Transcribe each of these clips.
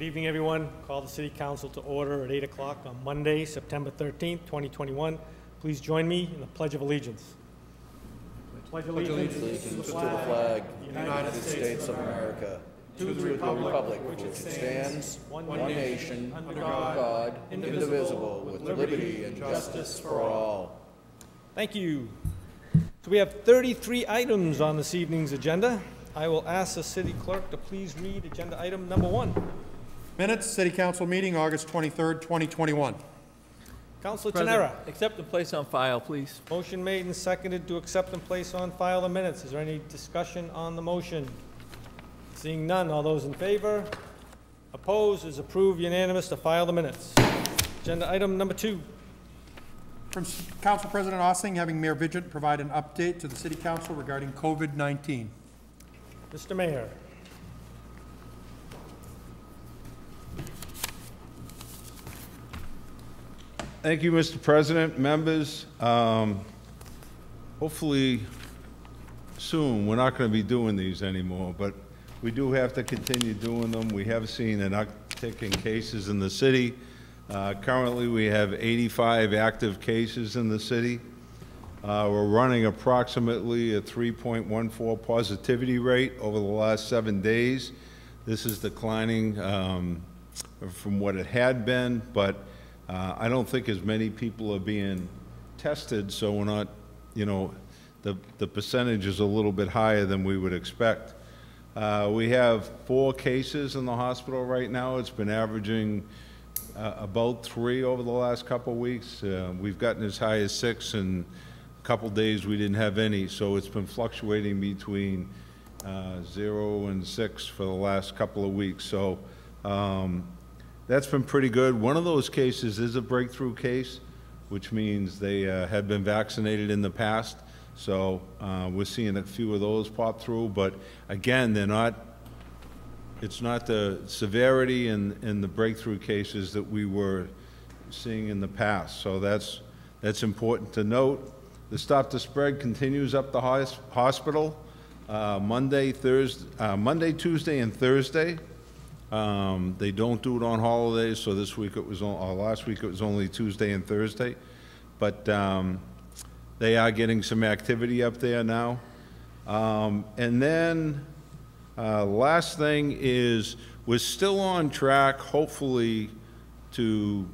Good evening, everyone. Call the City Council to order at 8 o'clock on Monday, September 13th, 2021. Please join me in the Pledge of Allegiance. Pledge allegiance to the flag of the United States of America, to the republic which it stands, one nation, under God, indivisible, with liberty and justice for all. Thank you. So we have 33 items on this evening's agenda. I will ask the City Clerk to please read agenda item number 1. Minutes, City Council meeting, August 23rd, 2021. Councilor Tenera. Accept and place on file, please. Motion made and seconded to accept and place on file the minutes. Is there any discussion on the motion? Seeing none, all those in favor? Opposed? Is approved unanimous to file the minutes. Agenda item number 2. From Council President Ossing, having Mayor Vigent provide an update to the City Council regarding COVID-19. Mr. Mayor. Thank you, Mr. President, members. Hopefully soon we're not going to be doing these anymore, but we do have to continue doing them. We have seen an uptick in cases in the city. Currently we have 85 active cases in the city. We're running approximately a 3.14 positivity rate over the last 7 days. This is declining from what it had been, but I don't think as many people are being tested, so we're not, you know, the percentage is a little bit higher than we would expect. We have 4 cases in the hospital right now. It's been averaging about 3 over the last couple of weeks. We've gotten as high as 6, and a couple days we didn't have any, so it's been fluctuating between 0 and 6 for the last couple of weeks. So that's been pretty good. One of those cases is a breakthrough case, which means they had been vaccinated in the past. So we're seeing a few of those pop through, but again, it's not the severity in the breakthrough cases that we were seeing in the past. So that's important to note. The Stop the Spread continues up the hospital Monday, Tuesday, and Thursday. They don't do it on holidays, so this week it was last week it was only Tuesday and Thursday, but they are getting some activity up there now. And then last thing is we're still on track, hopefully, to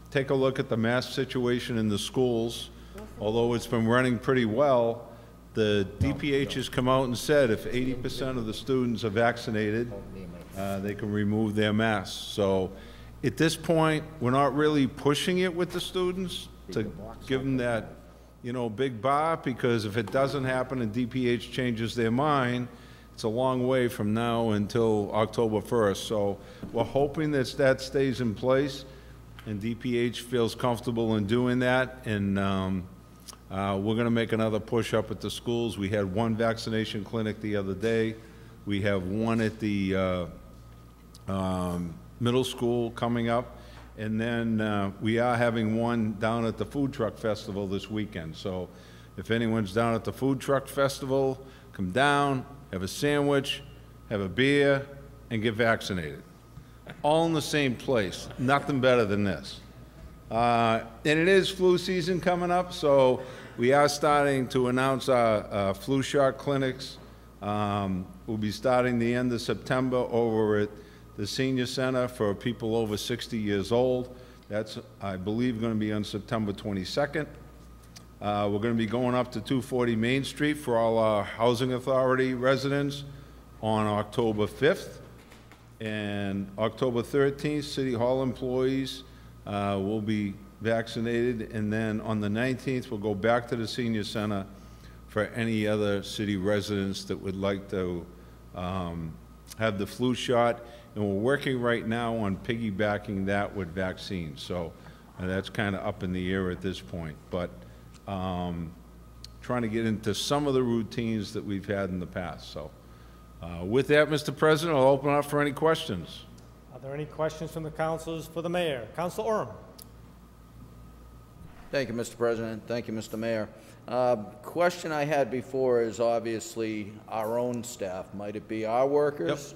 take a look at the mask situation in the schools. Although it's been running pretty well, the DPH has come out and said if 80% of the students are vaccinated, they can remove their masks. So at this point, we're not really pushing it with the students to give them that, you know, big bar, because if it doesn't happen and DPH changes their mind, it's a long way from now until October 1st. So we're hoping that that stays in place and DPH feels comfortable in doing that. And we're going to make another push up at the schools. We had 1 vaccination clinic the other day. We have 1 at the middle school coming up, and then we are having 1 down at the Food Truck Festival this weekend. So if anyone's down at the Food Truck Festival, come down, have a sandwich, have a beer, and get vaccinated. All in the same place. Nothing better than this. And it is flu season coming up, so we are starting to announce our flu shot clinics. We'll be starting the end of September over at the Senior Center for people over 60 years old. That's, I believe, going to be on September 22nd. We're going to be going up to 240 Main Street for all our Housing Authority residents on October 5th. And October 13th, City Hall employees will be vaccinated. And then on the 19th, we'll go back to the Senior Center for any other city residents that would like to have the flu shot. And we're working right now on piggybacking that with vaccines. So that's kind of up in the air at this point. But trying to get into some of the routines that we've had in the past. So with that, Mr. President, I'll open up for any questions. Are there any questions from the councilors for the mayor? Councilor Orem. Thank you, Mr. President. Thank you, Mr. Mayor. Question I had before is obviously our own staff. Might it be our workers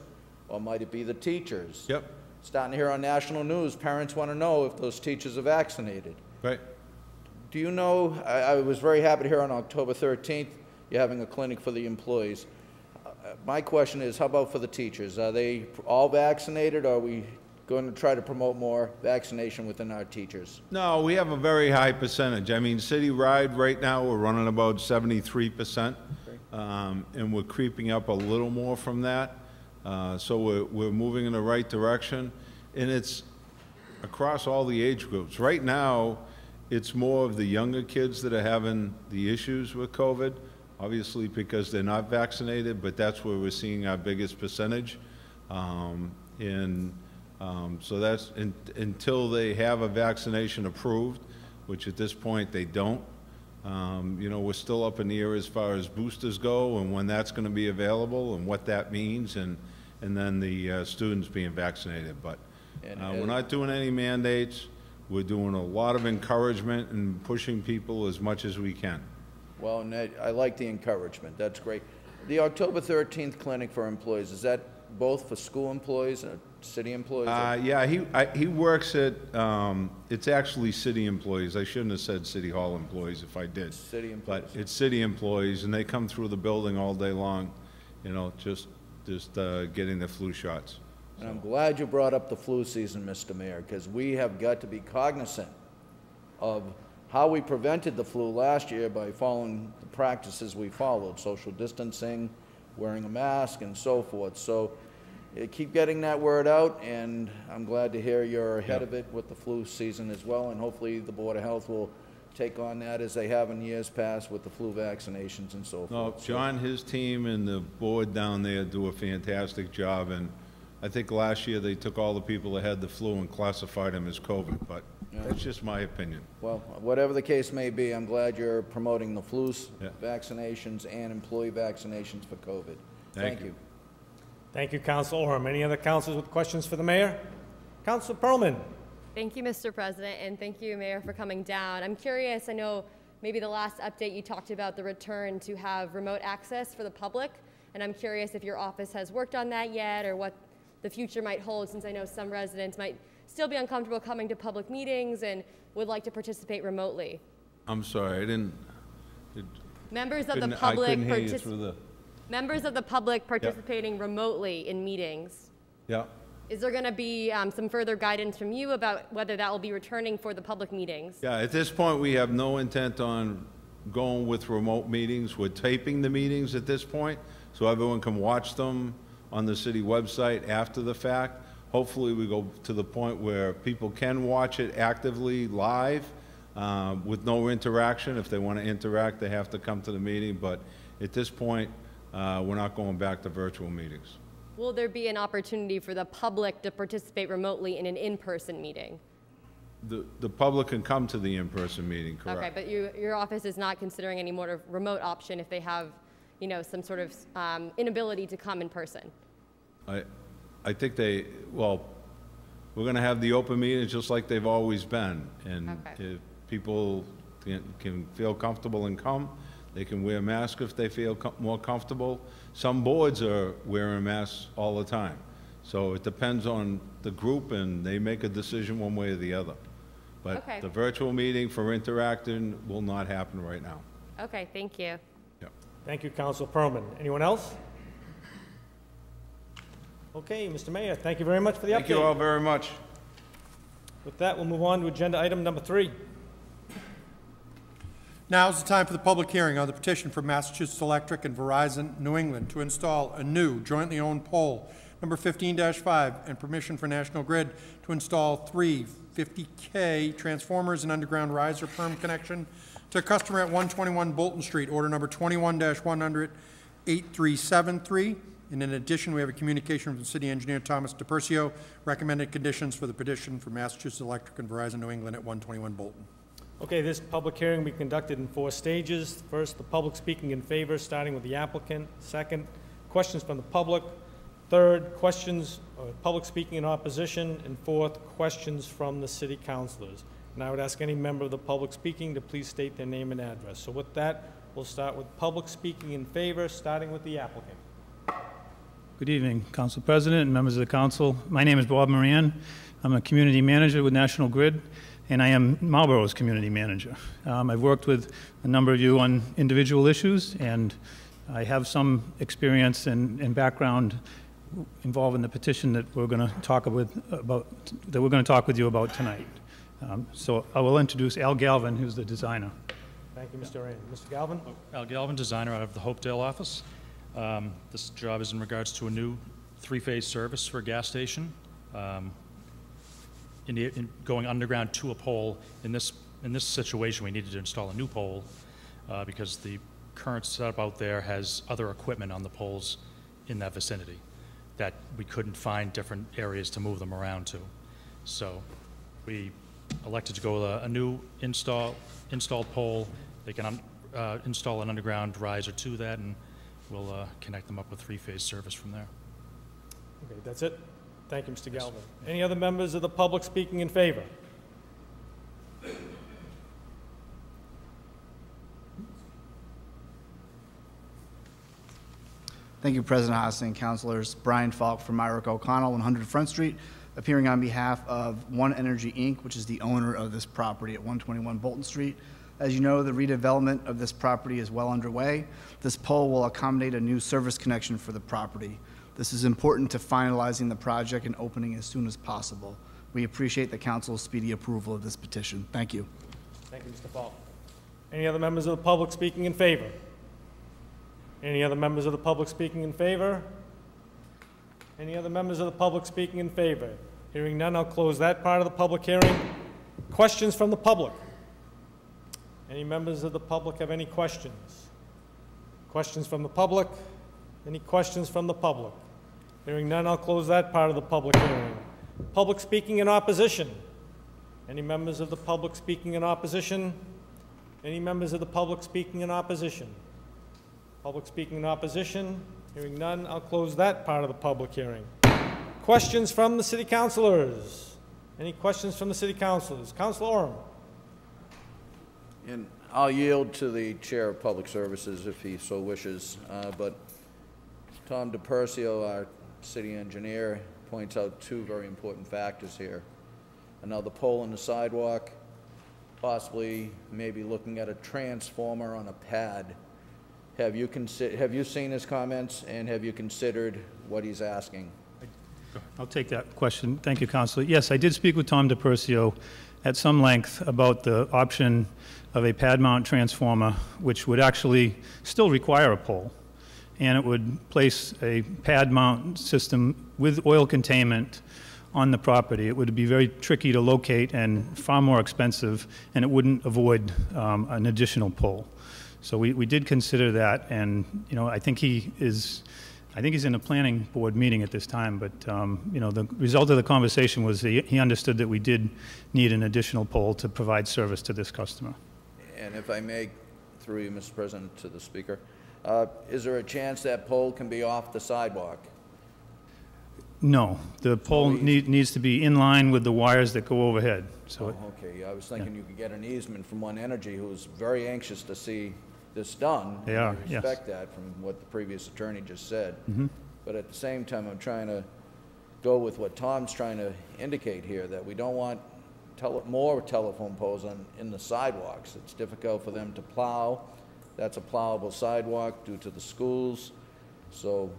Or might it be the teachers? Yep, Starting to hear on national news, parents want to know if those teachers are vaccinated. right. Do you know, I was very happy to hear on October 13th, you're having a clinic for the employees. My question is, how about for the teachers? Are they all vaccinated, or are we going to try to promote more vaccination within our teachers? No, we have a very high percentage. I mean, citywide right now, we're running about 73%, and we're creeping up a little more from that. So we're moving in the right direction, and it's across all the age groups. Right now, it's more of the younger kids that are having the issues with COVID, obviously because they're not vaccinated, but that's where we're seeing our biggest percentage. So that's until they have a vaccination approved, which at this point they don't. You know, we're still up in the air as far as boosters go and when that's going to be available and what that means, and then the students being vaccinated. But we're not doing any mandates. We're doing a lot of encouragement and pushing people as much as we can. Well, Ned, I like the encouragement. That's great. The October 13th clinic for employees, is that both for school employees and city employees? Yeah, he works at, it's actually city employees. I shouldn't have said city hall employees if I did. City employees. But it's city employees, and they come through the building all day long, you know, just getting the flu shots. And I'm glad you brought up the flu season, Mr. Mayor, because we have got to be cognizant of how we prevented the flu last year by following the practices we followed, social distancing, wearing a mask, and so forth. So keep getting that word out, and I'm glad to hear you're ahead of it with the flu season as well, and hopefully the Board of Health will take on that as they have in years past with the flu vaccinations and so forth. No, John, his team, and the board down there do a fantastic job, and I think last year they took all the people that had the flu and classified them as COVID, but that's just my opinion. Well, whatever the case may be, I'm glad you're promoting the flu vaccinations and employee vaccinations for COVID. Thank you. Thank you, Council Orem. Any other councilors with questions for the mayor? Council Perlman. Thank you, Mr. President, and thank you, Mayor, for coming down. I'm curious, I know maybe the last update you talked about the return to have remote access for the public, and I'm curious if your office has worked on that yet or what the future might hold, since I know some residents might still be uncomfortable coming to public meetings and would like to participate remotely. I'm sorry, I didn't. Members of the I public couldn't hear you through the. Members of the public participating remotely in meetings. Yeah. Is there going to be some further guidance from you about whether that will be returning for the public meetings? Yeah, at this point, we have no intent on going with remote meetings. We're taping the meetings at this point, so everyone can watch them on the city website after the fact. Hopefully, we go to the point where people can watch it actively live with no interaction. If they want to interact, they have to come to the meeting, but at this point, we're not going back to virtual meetings. Will there be an opportunity for the public to participate remotely in an in-person meeting? The public can come to the in-person meeting, correct? Okay, but your office is not considering any more of remote option if they have, you know, some sort of inability to come in person? I think well, we're going to have the open meetings just like they've always been. And if people can feel comfortable and come, they can wear masks if they feel more comfortable. Some boards are wearing masks all the time. So it depends on the group, and they make a decision one way or the other. But the virtual meeting for interacting will not happen right now. Okay, thank you. Yeah. Thank you, Council Perlman. Anyone else? Okay, Mr. Mayor, thank you very much for the update. Thank you all very much. With that, we'll move on to agenda item number 3. Now is the time for the public hearing on the petition for Massachusetts Electric and Verizon New England to install a new jointly owned pole, number 15-5, and permission for National Grid to install 3 50K transformers and underground riser perm connection to a customer at 121 Bolton Street, order number 21-100-8373. And in addition, we have a communication from the city engineer, Thomas DePercio, recommended conditions for the petition for Massachusetts Electric and Verizon New England at 121 Bolton. Okay, this public hearing will be conducted in 4 stages. First, the public speaking in favor, starting with the applicant. Second, questions from the public. Third, questions or public speaking in opposition. And fourth, questions from the city councilors. And I would ask any member of the public speaking to please state their name and address. So with that, we'll start with public speaking in favor, starting with the applicant. Good evening, Council President and members of the Council. My name is Bob Moran. I'm a community manager with National Grid, and I am Marlborough's community manager. I've worked with a number of you on individual issues, and I have some experience and background involved in the petition that we're going to talk with you about tonight. So I will introduce Al Galvin, who's the designer. Thank you, Mr. Rand. Mr. Galvin? Al Galvin, designer out of the Hopedale office. This job is in regards to a new three-phase service for a gas station. Going underground to a pole. In this situation, we needed to install a new pole because the current setup out there has other equipment on the poles in that vicinity that we couldn't find different areas to move them around to. So we elected to go with a new installed pole. They can install an underground riser to that, and we'll connect them up with three-phase service from there. Okay, that's it. Thank you, Mr. Galvin. Any other members of the public speaking in favor? Thank you, President Hostin and councilors. Brian Falk from Myrick O'Connell, 100 Front Street, appearing on behalf of One Energy, Inc., which is the owner of this property at 121 Bolton Street. As you know, the redevelopment of this property is well underway. This pole will accommodate a new service connection for the property. This is important to finalizing the project and opening as soon as possible. We appreciate the council's speedy approval of this petition. Thank you. Thank you, Mr. Falk. Any other members of the public speaking in favor? Any other members of the public speaking in favor? Any other members of the public speaking in favor? Hearing none, I'll close that part of the public hearing. Questions from the public? Any members of the public have any questions? Questions from the public? Any questions from the public? Hearing none, I'll close that part of the public hearing. Public speaking in opposition? Any members of the public speaking in opposition? Any members of the public speaking in opposition? Public speaking in opposition? Hearing none, I'll close that part of the public hearing. Questions from the city councilors? Any questions from the city councilors? Councilor Oram. And I'll yield to the Chair of Public Services if he so wishes, but Tom DePercio, our city engineer, points out two very important factors here. Another pole in the sidewalk, possibly maybe looking at a transformer on a pad. Have you seen his comments, and have you considered what he's asking? I'll take that question. Thank you, Councilor. Yes, I did speak with Tom DePercio at some length about the option of a pad mount transformer, which would actually still require a pole, and it would place a pad mount system with oil containment on the property. It would be very tricky to locate and far more expensive, and it wouldn't avoid an additional pole. So we did consider that, and I think he's in a planning board meeting at this time, but the result of the conversation was he understood that we did need an additional pole to provide service to this customer. And if I may, through you, Mr. President, to the Speaker, is there a chance that pole can be off the sidewalk? No, the pole needs to be in line with the wires that go overhead. So okay. I was thinking you could get an easement from One Energy, who's very anxious to see this done. They are, I respect that from what the previous attorney just said. Mm-hmm. But at the same time, I'm trying to go with what Tom's trying to indicate here, that we don't want more telephone poles in the sidewalks. It's difficult for them to plow. That's a plowable sidewalk due to the schools. So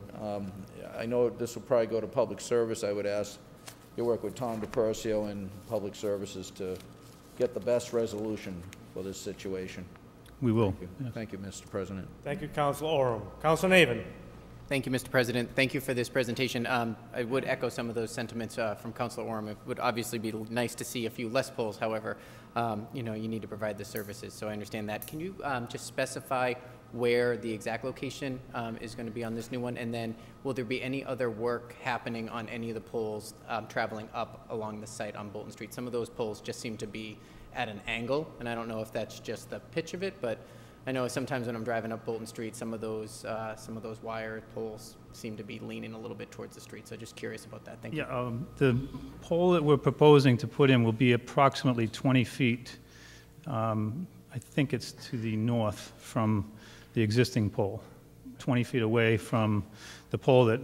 I know this will probably go to public service. I would ask you work with Tom DePercio and Public Services to get the best resolution for this situation. We will. Thank you, yes. Thank you, Mr. President. Thank you, Councilor Oram. Councilor Navin. Thank you, Mr. President. Thank you for this presentation. I would echo some of those sentiments from Councilor Oram. It would obviously be nice to see a few less poles. However, you need to provide the services, so I understand that. Can you just specify where the exact location is going to be on this new one, and then will there be any other work happening on any of the poles traveling up along the site on Bolton Street? Some of those poles just seem to be at an angle, and I don't know if that's just the pitch of it, but I know sometimes when I'm driving up Bolton Street, some of those wire poles seem to be leaning a little bit towards the street. So just curious about that. Thank you. Yeah, the pole that we're proposing to put in will be approximately 20 feet. I think it's to the north from the existing pole, 20 feet away from the pole that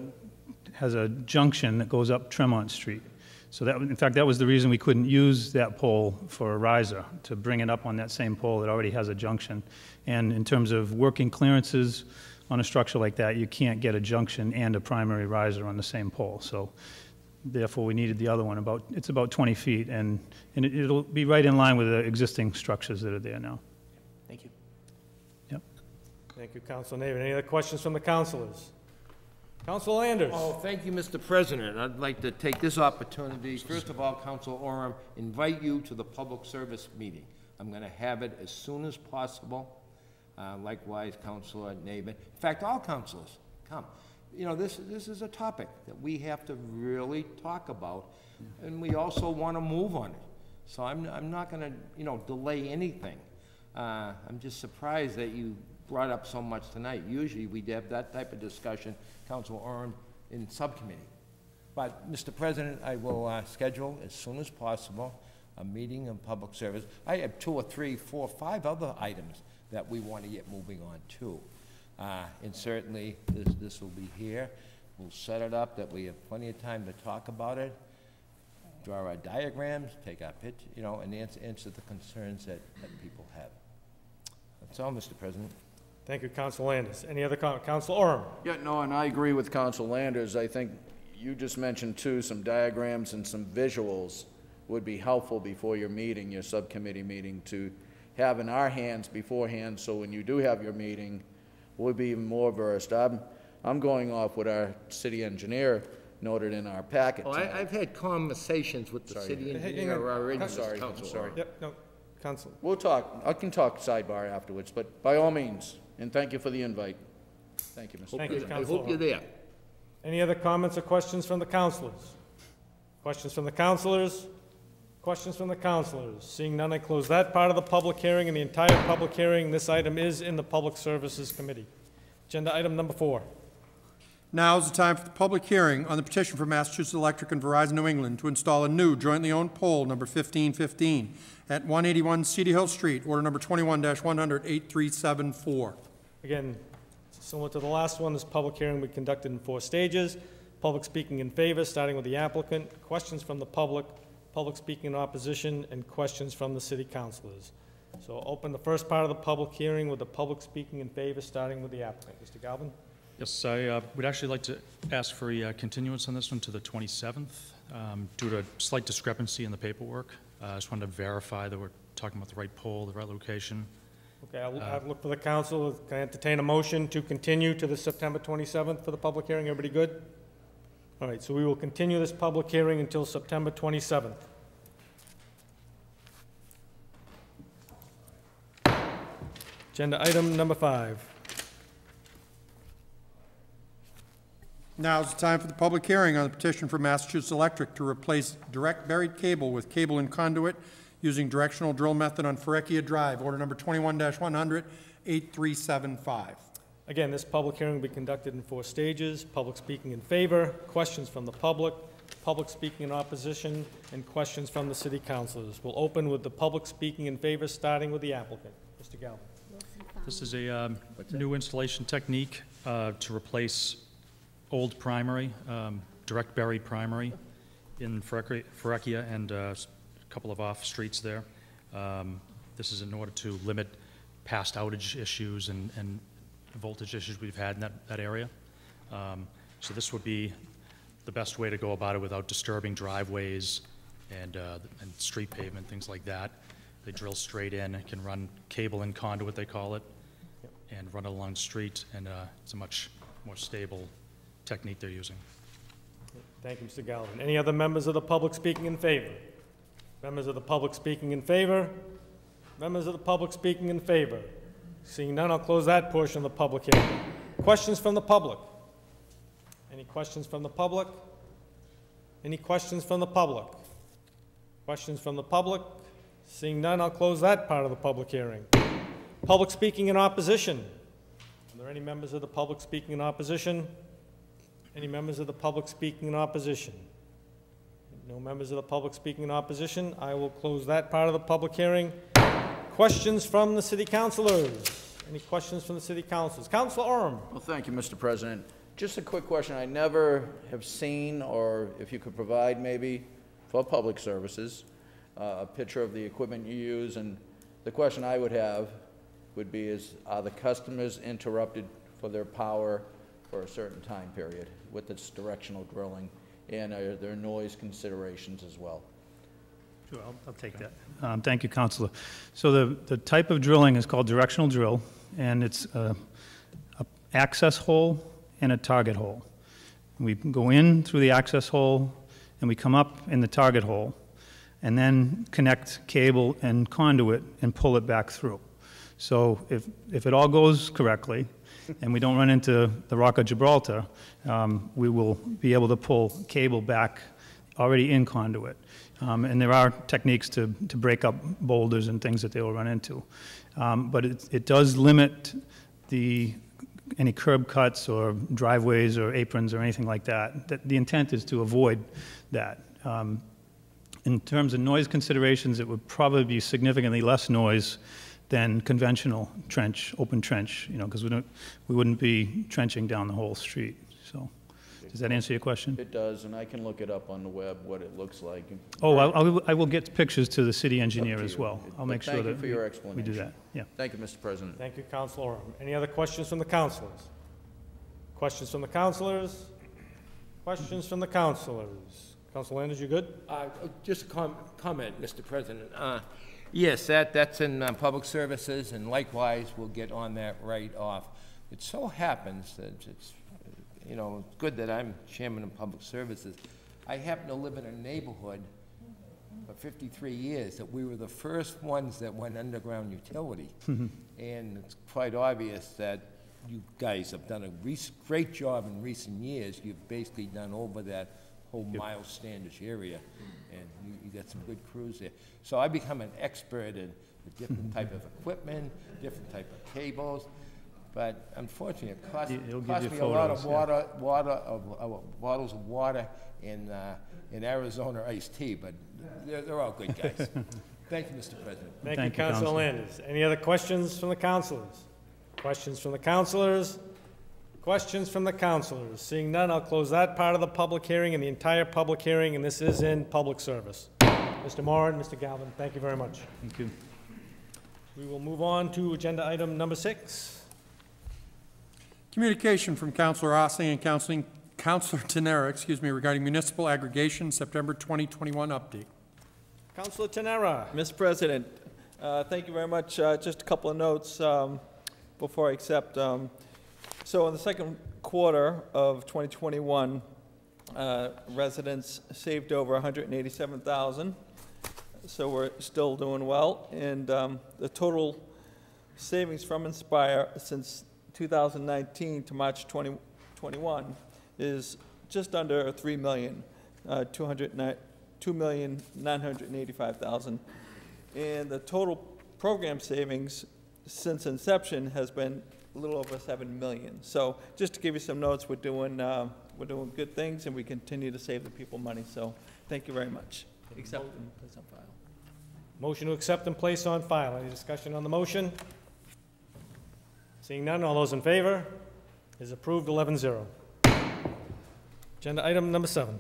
has a junction that goes up Tremont Street. So that, in fact, that was the reason we couldn't use that pole for a riser, to bring it up on that same pole that already has a junction. And in terms of working clearances on a structure like that, you can't get a junction and a primary riser on the same pole. So therefore, we needed the other one. It's about 20 feet, and it'll be right in line with the existing structures that are there now. Thank you. Yep. Thank you, Councilor Navin. Any other questions from the councilors? Councilor Landers. Oh, thank you, Mr. President. I'd like to take this opportunity, first of all, Councilor Orem, invite you to the public service meeting. I'm going to have it as soon as possible. Likewise, Councilor Navin. In fact, all councilors, come. You know, this is a topic that we have to really talk about, and we also want to move on it. So I'm not going to, you know, delay anything. I'm just surprised that you brought up so much tonight. Usually we'd have that type of discussion, Councilor Orem, in subcommittee. But, Mr. President, I will schedule as soon as possible a meeting of public service. I have 2 or 3, 4, 5 other items that we want to get moving on too. And certainly this will be here. We'll set it up that we have plenty of time to talk about it, draw our diagrams, take our pitch, you know, and answer the concerns that people have. That's all, Mr. President. Thank you, Councilor Landers. Any other comments? Councilor Orem. Yeah, no, and I agree with Councilor Landers. I think you just mentioned too, some diagrams and some visuals would be helpful before your meeting, your subcommittee meeting, to have in our hands beforehand, so when you do have your meeting, we'll be even more versed. I'm going off what our city engineer noted in our packet. Oh, I've had conversations with the city engineer already, Mr. Councilor. Yep, no, Councilor. We'll talk. I can talk sidebar afterwards, but by all means, and thank you for the invite. Thank you, Mr. Thank you, President. I Councilor hope you're there. Any other comments or questions from the councilors? Questions from the councilors? Questions from the councilors? Seeing none, I close that part of the public hearing and the entire public hearing. This item is in the Public Services Committee. Agenda item number 4. Now is the time for the public hearing on the petition for Massachusetts Electric and Verizon New England to install a new jointly owned pole number 1515 at 181 Cedar Hill Street, order number 21-100-8374. Again, similar to the last one, this public hearing will be conducted in 4 stages. Public speaking in favor, starting with the applicant, questions from the public speaking in opposition, and questions from the city councilors. So I'll open the first part of the public hearing with the public speaking in favor, starting with the applicant. Mr. Galvin? Yes, I would actually like to ask for a continuance on this one to the 27th due to a slight discrepancy in the paperwork. I just wanted to verify that we're talking about the right pole, the right location. Okay, I'll look for the council. Can I entertain a motion to continue to the September 27th for the public hearing? Everybody good? All right, so we will continue this public hearing until September 27th. Agenda item number 5. Now is the time for the public hearing on the petition for Massachusetts Electric to replace direct buried cable with cable and conduit using directional drill method on Fereckia Drive, order number 21-100-8375. Again, this public hearing will be conducted in 4 stages. Public speaking in favor, questions from the public speaking in opposition, and questions from the city councilors. We'll open with the public speaking in favor, starting with the applicant. Mr. Galvin. This is a new installation technique to replace old primary, direct buried primary in Fereckia and a couple of off streets there. This is in order to limit past outage issues and voltage issues we've had in that area. So this would be the best way to go about it without disturbing driveways and street pavement, things like that. They drill straight in and can run cable and conduit, they call it, and run it along the street, and it's a much more stable technique they're using. Thank you, Mr. Galvin. Any other members of the public speaking in favor? Members of the public speaking in favor? Members of the public speaking in favor? Seeing none, I'll close that portion of the public hearing. Questions from the public? Any questions from the public? Any questions from the public? Questions from the public? Seeing none, I'll close that part of the public hearing. Public speaking in opposition. Are there any members of the public speaking in opposition? Any members of the public speaking in opposition? No members of the public speaking in opposition. I will close that part of the public hearing. Questions from the city councilors? Any questions from the city councilors? Councilor Orem. Well, thank you, Mr. President. Just a quick question. I never have seen, or if you could provide maybe for public services, a picture of the equipment you use. And the question I would have would be are the customers interrupted for their power for a certain time period with this directional drilling? And are there noise considerations as well? Sure, I'll take that. Thank you, Councilor. So the type of drilling is called directional drill, and it's a access hole and a target hole. We go in through the access hole, and we come up in the target hole, and then connect cable and conduit and pull it back through. So if it all goes correctly, and we don't run into the Rock of Gibraltar, we will be able to pull cable back already in conduit. And there are techniques to break up boulders and things that they will run into. But it does limit any curb cuts or driveways or aprons or anything like that. The intent is to avoid that. In terms of noise considerations, it would probably be significantly less noise than conventional trench, open trench, because we wouldn't be trenching down the whole street. So, does that answer your question? It does, and I can look it up on the web, what it looks like. Oh, I will get pictures to the city engineer as well. I'll make sure that thank you for your explanation. We do that. Yeah. Thank you, Mr. President. Thank you, Councilor Orem. Any other questions from the councilors? Questions from the councilors? Questions from the councilors? Councilor Landers, you good? Just a comment, Mr. President. Yes, that's in public services, and likewise, we'll get on that right off. It so happens that it's good that I'm chairman of public services. I happen to live in a neighborhood for 53 years that we were the first ones that went underground utility. And it's quite obvious that you guys have done a great job in recent years. You've basically done over that whole Miles Standish area, and you got some good crews there. So I become an expert in the different type of equipment, different type of cables, but unfortunately it cost me a lot of bottles of water in Arizona iced tea, but they're all good guys. Thank you, Mr. President. Thank you, Councilor Landers. Any other questions from the councilors? Questions from the councilors? Questions from the councilors? Seeing none, I'll close that part of the public hearing and the entire public hearing, and this is in public service. Mr. Moran, Mr. Galvin, thank you very much. Thank you. We will move on to agenda item number 6. Communication from Councilor Ossling and Councilor Tenera, regarding municipal aggregation, September 2021 update. Councilor Tenera. Mr. President, thank you very much. Just a couple of notes before I accept. So in the second quarter of 2021, residents saved over $187,000. So we're still doing well. And the total savings from Inspire since 2019 to March 2021 is just under $3 million, $2,985,000. And the total program savings since inception has been a little over $7 million. So just to give you some notes, we're doing good things, and we continue to save the people money. So thank you very much. Accept and place on file. Motion to accept and place on file. Any discussion on the motion? Seeing none, all those in favor? Is approved 11-0. Agenda item number 7.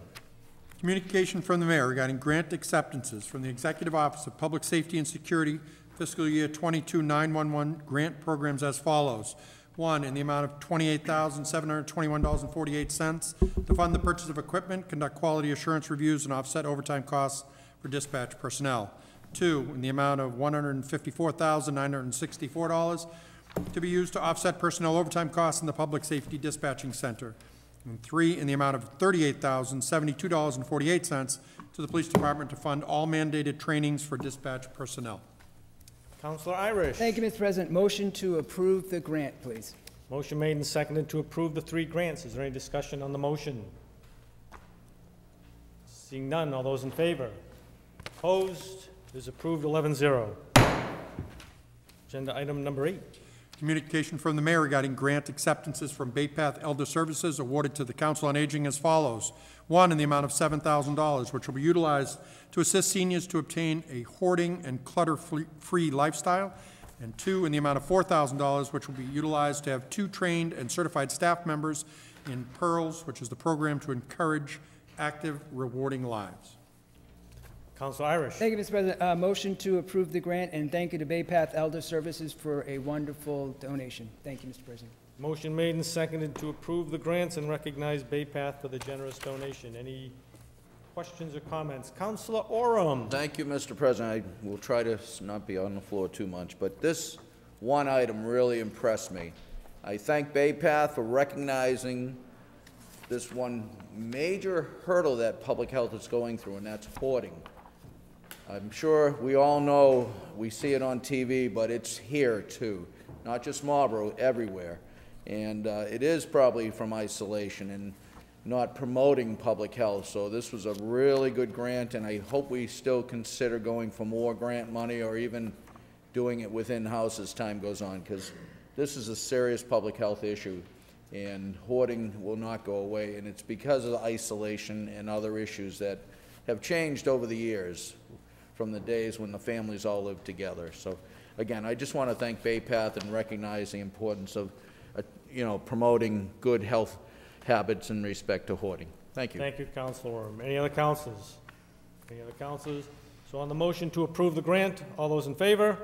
Communication from the mayor regarding grant acceptances from the Executive Office of Public Safety and Security fiscal year 22 911 grant programs as follows. 1, in the amount of $28,721.48 to fund the purchase of equipment, conduct quality assurance reviews, and offset overtime costs for dispatch personnel. 2, in the amount of $154,964 to be used to offset personnel overtime costs in the Public Safety Dispatching Center. And 3, in the amount of $38,072.48 to the Police Department to fund all mandated trainings for dispatch personnel. Councilor Irish. Thank you, Mr. President. Motion to approve the grant, please. Motion made and seconded to approve the 3 grants. Is there any discussion on the motion? Seeing none, all those in favor? Opposed? It is approved 11-0. Agenda item number 8. Communication from the mayor regarding grant acceptances from Bay Path Elder Services awarded to the Council on Aging as follows. 1, in the amount of $7,000, which will be utilized to assist seniors to obtain a hoarding and clutter-free lifestyle. And 2, in the amount of $4,000, which will be utilized to have 2 trained and certified staff members in Pearls, which is the program to encourage active, rewarding lives. Councilor Irish. Thank you, Mr. President. Motion to approve the grant, and thank you to Bay Path Elder Services for a wonderful donation. Thank you, Mr. President. Motion made and seconded to approve the grants and recognize Bay Path for the generous donation. Any questions or comments? Councilor Oram. Thank you, Mr. President. I will try to not be on the floor too much, but this one item really impressed me. I thank Bay Path for recognizing this one major hurdle that public health is going through, and that's hoarding. I'm sure we all know, we see it on TV, but it's here too. Not just Marlborough, everywhere. And it is probably from isolation and not promoting public health. So this was a really good grant, and I hope we still consider going for more grant money or even doing it within house as time goes on, because this is a serious public health issue, and hoarding will not go away. And it's because of the isolation and other issues that have changed over the years, from the days when the families all lived together. So again, I just want to thank Bay Path and recognize the importance of promoting good health habits in respect to hoarding. Thank you. Thank you, Councilor Oram. Any other councilors? Any other councilors? So on the motion to approve the grant, all those in favor?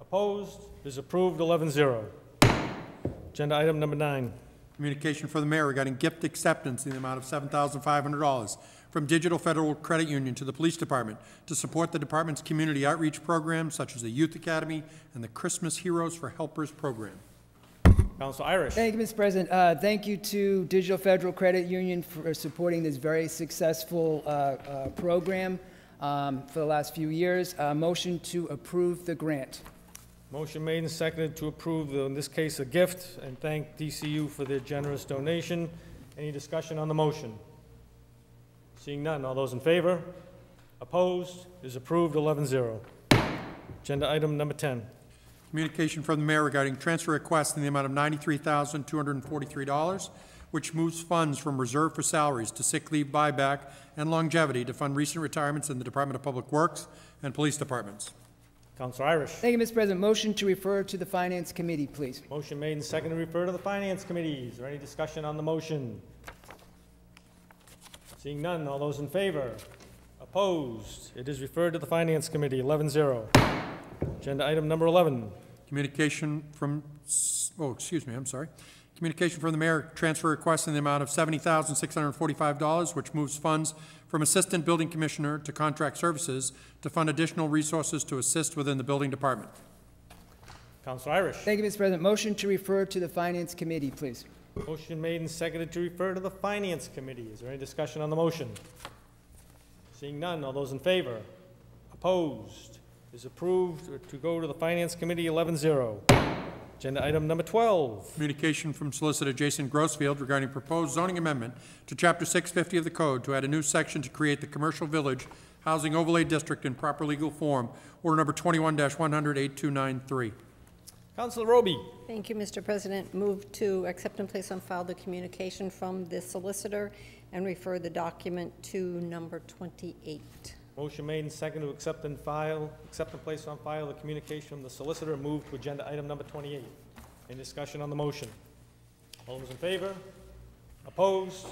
Opposed? It is approved, 11-0. Agenda item number 9. Communication for the mayor regarding gift acceptance in the amount of $7,500 from Digital Federal Credit Union to the Police Department to support the department's community outreach programs such as the Youth Academy and the Christmas Heroes for Helpers program. Councilor Irish. Thank you, Mr. President. Thank you to Digital Federal Credit Union for supporting this very successful program for the last few years. Motion to approve the grant. Motion made and seconded to approve, in this case, a gift, and thank DCU for their generous donation. Any discussion on the motion? Seeing none, all those in favor? Opposed? It is approved, 11-0. Agenda item number 10. Communication from the mayor regarding transfer request in the amount of $93,243, which moves funds from reserve for salaries to sick leave buyback and longevity to fund recent retirements in the Department of Public Works and police departments. Councilor Irish. Thank you, Mr. President. Motion to refer to the Finance Committee, please. Motion made and seconded to refer to the Finance Committee. Is there any discussion on the motion? Seeing none, all those in favor? Opposed? It is referred to the Finance Committee, 11-0. Agenda item number 11. Communication from, Communication from the mayor, transfer request in the amount of $70,645, which moves funds from Assistant Building Commissioner to Contract Services to fund additional resources to assist within the building department. Councilor Irish. Thank you, Mr. President. Motion to refer to the Finance Committee, please. Motion made and seconded to refer to the Finance Committee. Is there any discussion on the motion? Seeing none, all those in favor? Opposed? Is approved to go to the Finance Committee, 11-0. Agenda item number 12. Communication from Solicitor Jason Grossfield regarding proposed zoning amendment to Chapter 650 of the Code to add a new section to create the Commercial Village Housing Overlay District in proper legal form. Order number 21-100-8293. Councilor Roby. Thank you, Mr. President. Move to accept and place on file the communication from the solicitor and refer the document to number 28. Motion made and seconded to accept and place on file the communication from the solicitor and move to agenda item number 28. Any discussion on the motion? All those in favor? Opposed?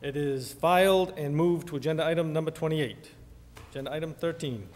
It is filed and moved to agenda item number 28. Agenda item 13.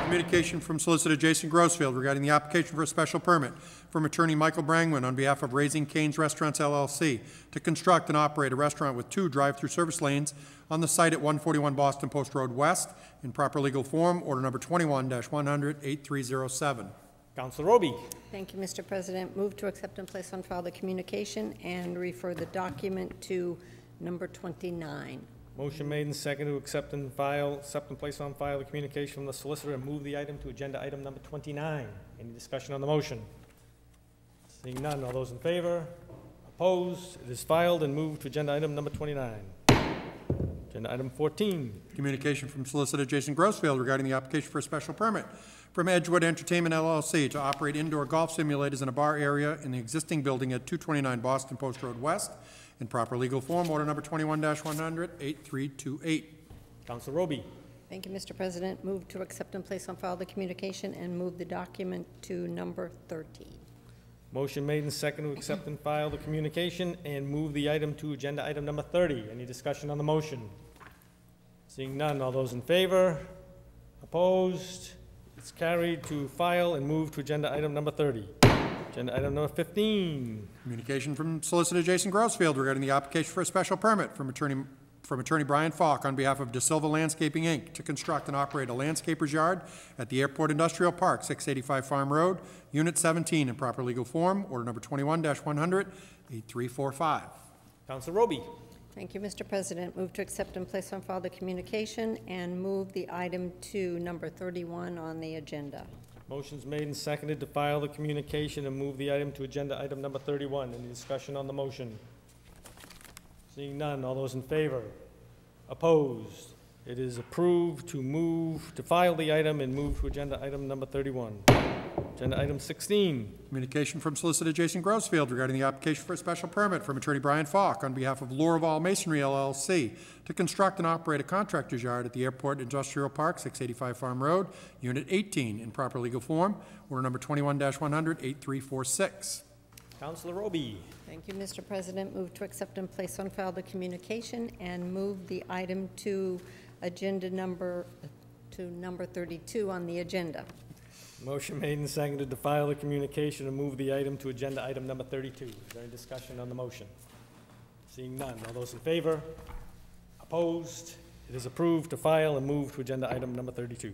Communication from Solicitor Jason Grossfield regarding the application for a special permit from Attorney Michael Brangwin on behalf of Raising Cane's Restaurants, LLC, to construct and operate a restaurant with 2 drive-through service lanes on the site at 141 Boston Post Road West in proper legal form. Order number 21-100-8307. Councilor Roby. Thank you, Mr. President. Move to accept and place on file the communication and refer the document to number 29. Motion made and seconded to accept and place on file the communication from the solicitor and move the item to agenda item number 29. Any discussion on the motion? Seeing none, all those in favor? Opposed? It is filed and moved to agenda item number 29. Agenda item 14. Communication from Solicitor Jason Grossfield regarding the application for a special permit from Edgewood Entertainment, LLC, to operate indoor golf simulators in a bar area in the existing building at 229 Boston Post Road West in proper legal form. Order number 21-100-8328. Councilor Roby. Thank you, Mr. President. Move to accept and place on file the communication and move the document to number 30. Motion made and seconded to accept and file the communication and move the item to agenda item number 30. Any discussion on the motion? Seeing none, all those in favor? Opposed? It's carried to file and move to agenda item number 30. Agenda item number 15. Communication from Solicitor Jason Grossfield regarding the application for a special permit from Attorney Brian Falk on behalf of De Silva Landscaping, Inc. to construct and operate a landscaper's yard at the Airport Industrial Park, 685 Farm Road, Unit 17, in proper legal form. Order number 21-100, 8345. Councilor Roby. Thank you, Mr. President. Move to accept and place on file the communication and move the item to number 31 on the agenda. Motion's made and seconded to file the communication and move the item to agenda item number 31. Any discussion on the motion? Seeing none, all those in favor? Opposed? It is approved to file the item and move to agenda item number 31. Agenda item 16. Communication from Solicitor Jason Grossfield regarding the application for a special permit from Attorney Brian Falk on behalf of Lorval Masonry, LLC, to construct and operate a contractor's yard at the Airport Industrial Park, 685 Farm Road, Unit 18, in proper legal form. Order number 21-100, 8346. Councilor Roby. Thank you, Mr. President. Move to accept and place on file the communication and move the item to agenda number 32 on the agenda. Motion made and seconded to file the communication and move the item to agenda item number 32. Is there any discussion on the motion? Seeing none, all those in favor? Opposed? It is approved to file and move to agenda item number 32.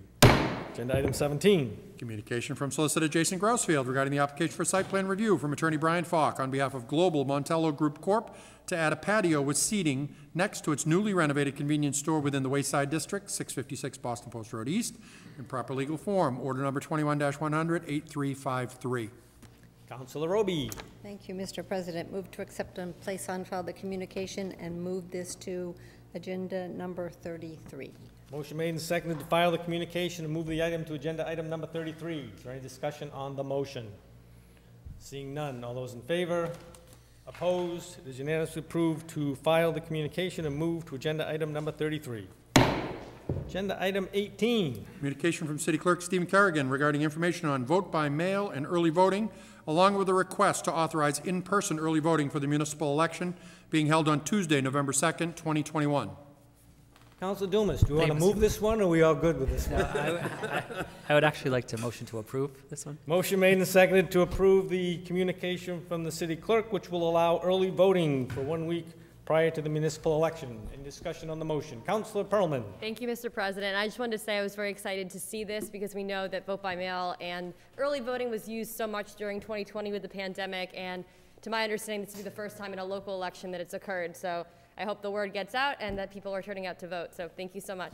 Agenda item 17. Communication from Solicitor Jason Grossfield regarding the application for site plan review from Attorney Brian Falk on behalf of Global Montello Group Corp. to add a patio with seating next to its newly renovated convenience store within the Wayside District, 656 Boston Post Road East, in proper legal form. Order number 21-100, 8353. Councilor Roby. Thank you, Mr. President. Move to accept and place on file the communication and move this to agenda number 33. Motion made and seconded to file the communication and move the item to agenda item number 33. Is there any discussion on the motion? Seeing none, all those in favor? Opposed? It is unanimously approved to file the communication and move to agenda item number 33. Agenda item 18. Communication from City Clerk Stephen Kerrigan regarding information on vote by mail and early voting, along with a request to authorize in-person early voting for the municipal election being held on Tuesday, November 2nd, 2021. Councilor Dumas, do you want to move this one, or are we all good with this one? I would actually like to motion to approve this one. Motion made and seconded to approve the communication from the city clerk, which will allow early voting for 1 week prior to the municipal election. Any discussion on the motion? Councilor Perlman. Thank you, Mr. President. I just wanted to say I was very excited to see this because we know that vote by mail and early voting was used so much during 2020 with the pandemic, and to my understanding, this will be the first time in a local election that it's occurred. So I hope the word gets out and that people are turning out to vote. So thank you so much.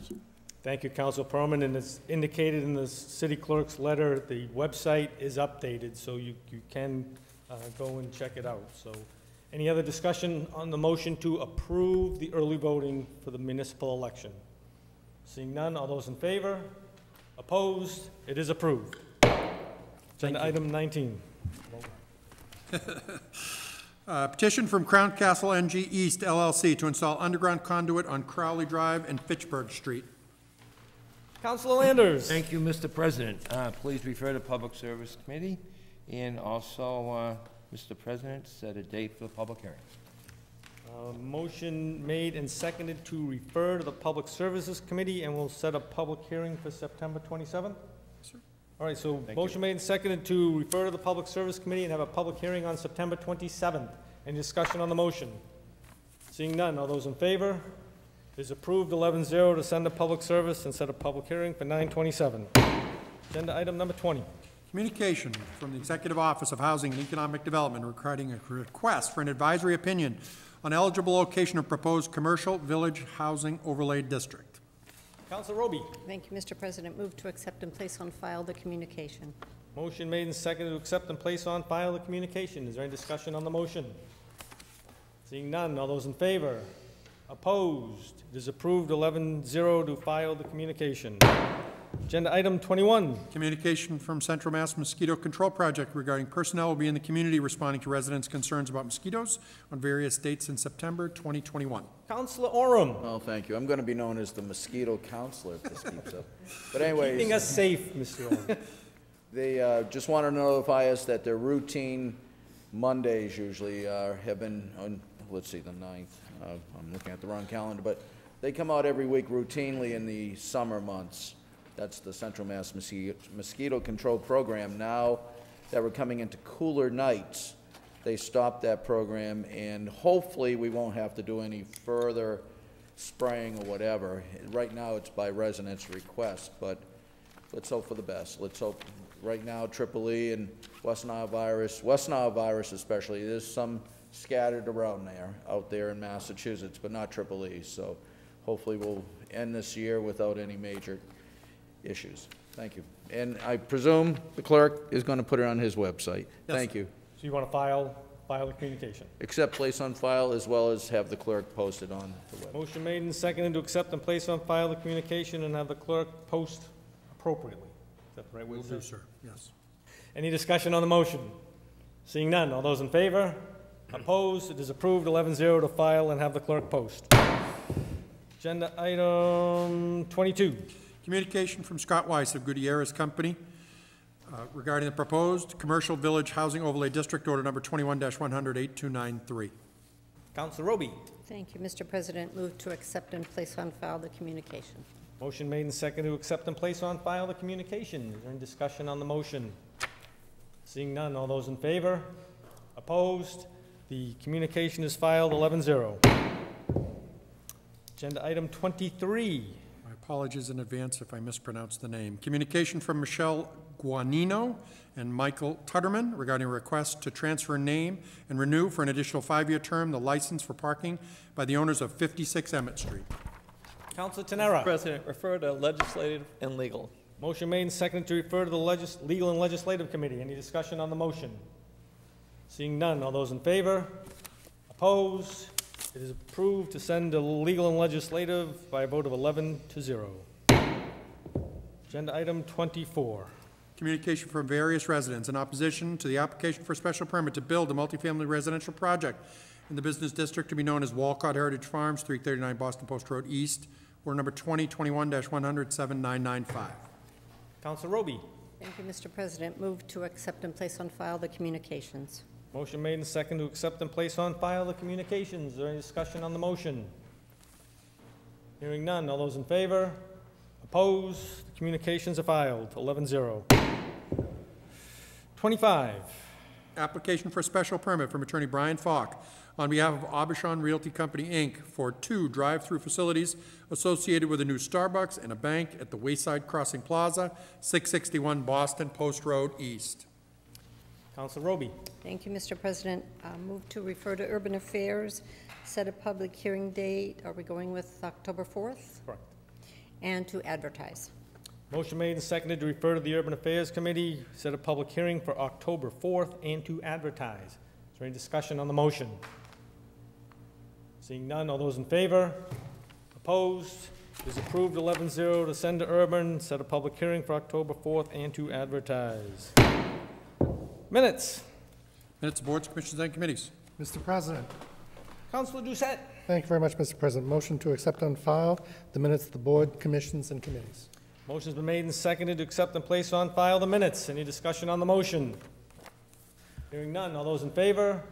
Thank you, Councilor Perlman. And as indicated in the city clerk's letter, the website is updated, so you can go and check it out. So any other discussion on the motion to approve the early voting for the municipal election? Seeing none, all those in favor? Opposed? It is approved. Agenda item 19. Petition from Crown Castle NG East LLC to install underground conduit on Crowley Drive and Fitchburg Street. Councilor Landers. Thank you, Mr. President. Please refer to Public Service Committee, and also, Mr. President, set a date for the public hearing. Motion made and seconded to refer to the Public Services Committee, and we'll set a public hearing for September 27th? Sir. All right, so motion made and seconded to refer to the Public Service Committee and have a public hearing on September 27th. Any discussion on the motion? Seeing none, all those in favor? It is approved 11-0 to send to public service and set a public hearing for 9/27. Agenda item number 20. Communication from the Executive Office of Housing and Economic Development regarding a request for an advisory opinion on eligible location of proposed commercial village housing overlay district. Councilor Roby. Thank you, Mr. President. Move to accept and place on file the communication. Motion made and seconded to accept and place on file the communication. Is there any discussion on the motion? Seeing none, all those in favor? Opposed? It is approved 11-0 to file the communication. Agenda item 21. Communication from Central Mass Mosquito Control Project regarding personnel will be in the community responding to residents' concerns about mosquitoes on various dates in September 2021. Councilor Oram. Oh, thank you. I'm going to be known as the mosquito counselor if this keeps up. But anyways. Keeping us safe, Mr. Oram. They just want to notify us that their routine Mondays usually have been on, let's see, the 9th. I'm looking at the wrong calendar, but they come out every week routinely in the summer months. That's the Central Mass Mosquito Control Program. Now that we're coming into cooler nights, they stopped that program, and hopefully we won't have to do any further spraying or whatever. Right now it's by residents' request, but let's hope for the best. Let's hope. Right now, Triple E and West Nile virus especially, there's some scattered around there, out there in Massachusetts, but not Triple E. So hopefully we'll end this year without any major issues. Thank you. And I presume the clerk is going to put it on his website. Yes, thank you. So you want to file the communication? Accept, place on file, as well as have the clerk posted on the web. Motion made and seconded to accept and place on file the communication and have the clerk post appropriately. Is that the right way to say it? Will do, sir. Yes. Any discussion on the motion? Seeing none, all those in favor? Opposed? It is approved 11-0 to file and have the clerk post. Agenda item 22. Communication from Scott Weiss of Gutierrez Company regarding the proposed Commercial Village Housing Overlay District Order number 21-100-8293. Councilor Roby. Thank you, Mr. President. Move to accept and place on file the communication. Motion made and seconded to accept and place on file the communication. Is there any discussion on the motion? Seeing none, all those in favor? Opposed? The communication is filed 11-0. Agenda item 23. My apologies in advance if I mispronounced the name. Communication from Michelle Guanino and Michael Tutterman regarding a request to transfer name and renew for an additional 5-year term the license for parking by the owners of 56 Emmett Street. Councilor Tenera. Mr. President, refer to legislative and legal. Motion made and seconded to refer to the Legal and Legislative Committee. Any discussion on the motion? Seeing none, all those in favor? Opposed? It is approved to send to Legal and Legislative by a vote of 11-0. Agenda item 24. Communication from various residents in opposition to the application for a special permit to build a multifamily residential project in the business district to be known as Walcott Heritage Farms, 339 Boston Post Road East, order number 2021-100-7995. Councilor Roby. Thank you, Mr. President. Move to accept and place on file the communications. Motion made and seconded to accept and place on file the communications. Is there any discussion on the motion? Hearing none. All those in favor? Opposed? The communications are filed. 11-0. 25. Application for a special permit from Attorney Brian Falk on behalf of Aubuchon Realty Company, Inc. for 2 drive-through facilities associated with a new Starbucks and a bank at the Wayside Crossing Plaza, 661 Boston Post Road East. Councilor Roby. Thank you, Mr. President. Move to refer to Urban Affairs, set a public hearing date. Are we going with October 4th? Correct. And to advertise. Motion made and seconded to refer to the Urban Affairs Committee, set a public hearing for October 4th, and to advertise. Is there any discussion on the motion? Seeing none, all those in favor? Opposed? It is approved 11-0 to send to Urban, set a public hearing for October 4th, and to advertise. Minutes. Minutes of boards, commissions, and committees. Mr. President. Councilor Doucette. Thank you very much, Mr. President. Motion to accept on file the minutes of the board, commissions, and committees. Motion's been made and seconded to accept and place on file the minutes. Any discussion on the motion? Hearing none. All those in favor?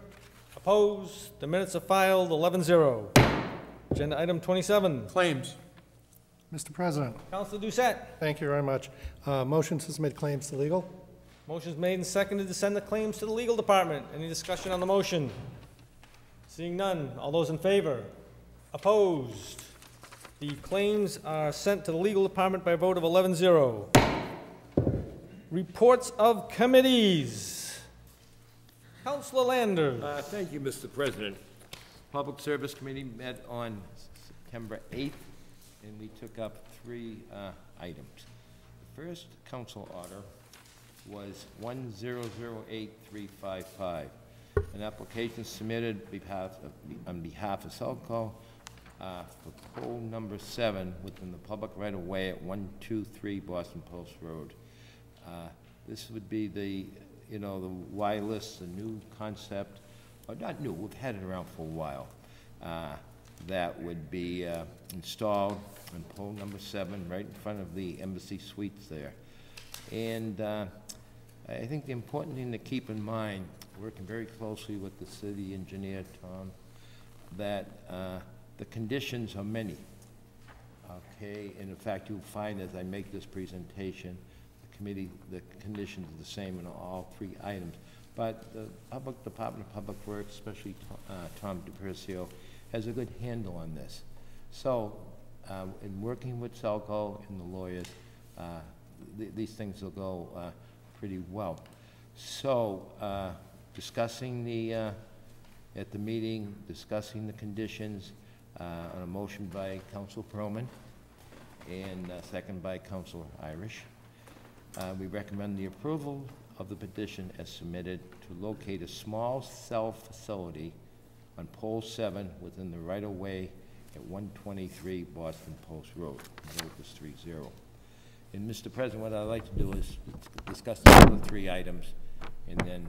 Opposed? The minutes are filed 11-0. Agenda item 27. Claims. Mr. President. Councilor Doucette. Thank you very much. Motion to submit claims to legal. Motion's made and seconded to send the claims to the legal department. Any discussion on the motion? Seeing none. All those in favor? Opposed? The claims are sent to the legal department by a vote of 11-0. Reports of committees. Councilor Landers. Thank you, Mr. President. Public Service Committee met on September 8th, and we took up 3 items. The first council order was 1008355, an application submitted on behalf of Selco for pole number 7 within the public right-of-way at 123 Boston Post Road. This would be the, the wireless, the new concept, or not new, we've had it around for a while, that would be installed on pole number 7 right in front of the Embassy Suites there. And I think the important thing to keep in mind working very closely with the city engineer, Tom, that the conditions are many. Okay, and in fact, you'll find as I make this presentation, the conditions are the same in all three items. But the Department of Public Works, especially Tom DePercio, has a good handle on this. So, in working with Selco and the lawyers, these things will go pretty well. So, discussing at the meeting, discussing the conditions on a motion by Council Perlman and second by Councilor Irish. We recommend the approval of the petition as submitted to locate a small cell facility on pole 7 within the right-of-way at 123 Boston Post Road. Vote is 3-0. And Mr. President, what I'd like to do is discuss the other three items and then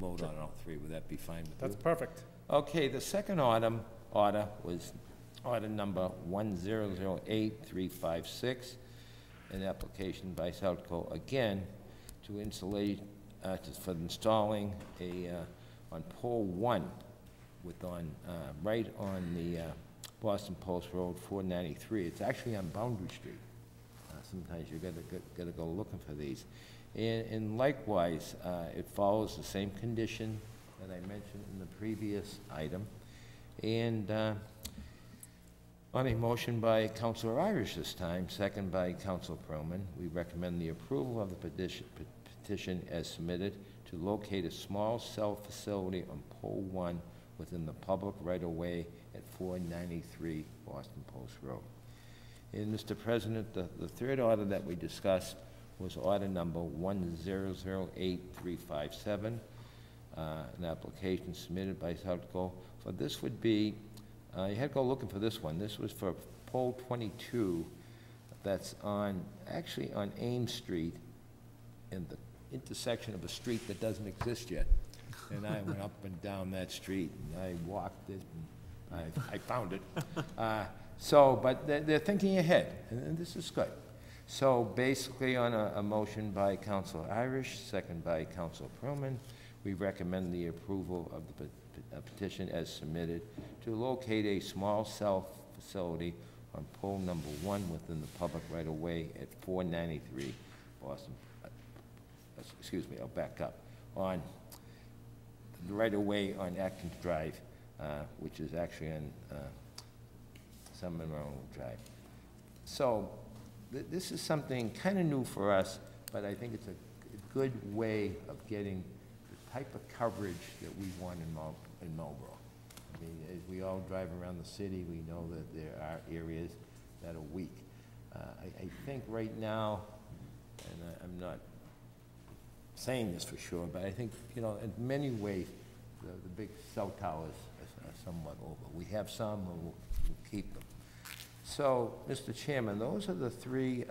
vote on all three. Would that be fine with you? That's perfect. Okay, the second order was order number 1008356, an application by Southco again to insulate, for installing on pole 1 right on the Boston Post Road 493. It's actually on Boundary Street. Sometimes you gotta go looking for these. And likewise, it follows the same condition that I mentioned in the previous item. And on a motion by Councilor Irish this time, second by Councilor Perlman, we recommend the approval of the petition as submitted to locate a small cell facility on pole 1 within the public right-of-way at 493 Boston Post Road. And Mr. President, the third order that we discussed was order number 1008357, an application submitted by Southco. For this would be, you had to go looking for this one. This was for pole 22 that's actually on Ames Street in the intersection of a street that doesn't exist yet. And I went up and down that street, and I walked it, and I found it. But they're thinking ahead, and this is good. So basically, on a motion by Councilor Irish, second by Councilor Perlman, we recommend the approval of the petition as submitted to locate a small cell facility on pole number 1 within the public right-of-way at 493 Boston. Excuse me, I'll back up. On the right-of-way on Atkins Drive, which is actually on Monroe Drive. So this is something kind of new for us, but I think it's a good way of getting the type of coverage that we want in Marlborough. I mean, as we all drive around the city, we know that there are areas that are weak. I think right now, and I'm not saying this for sure, but I think, in many ways, the big cell towers are somewhat over. We have some, and we'll keep them. So, Mr. Chairman, those are the three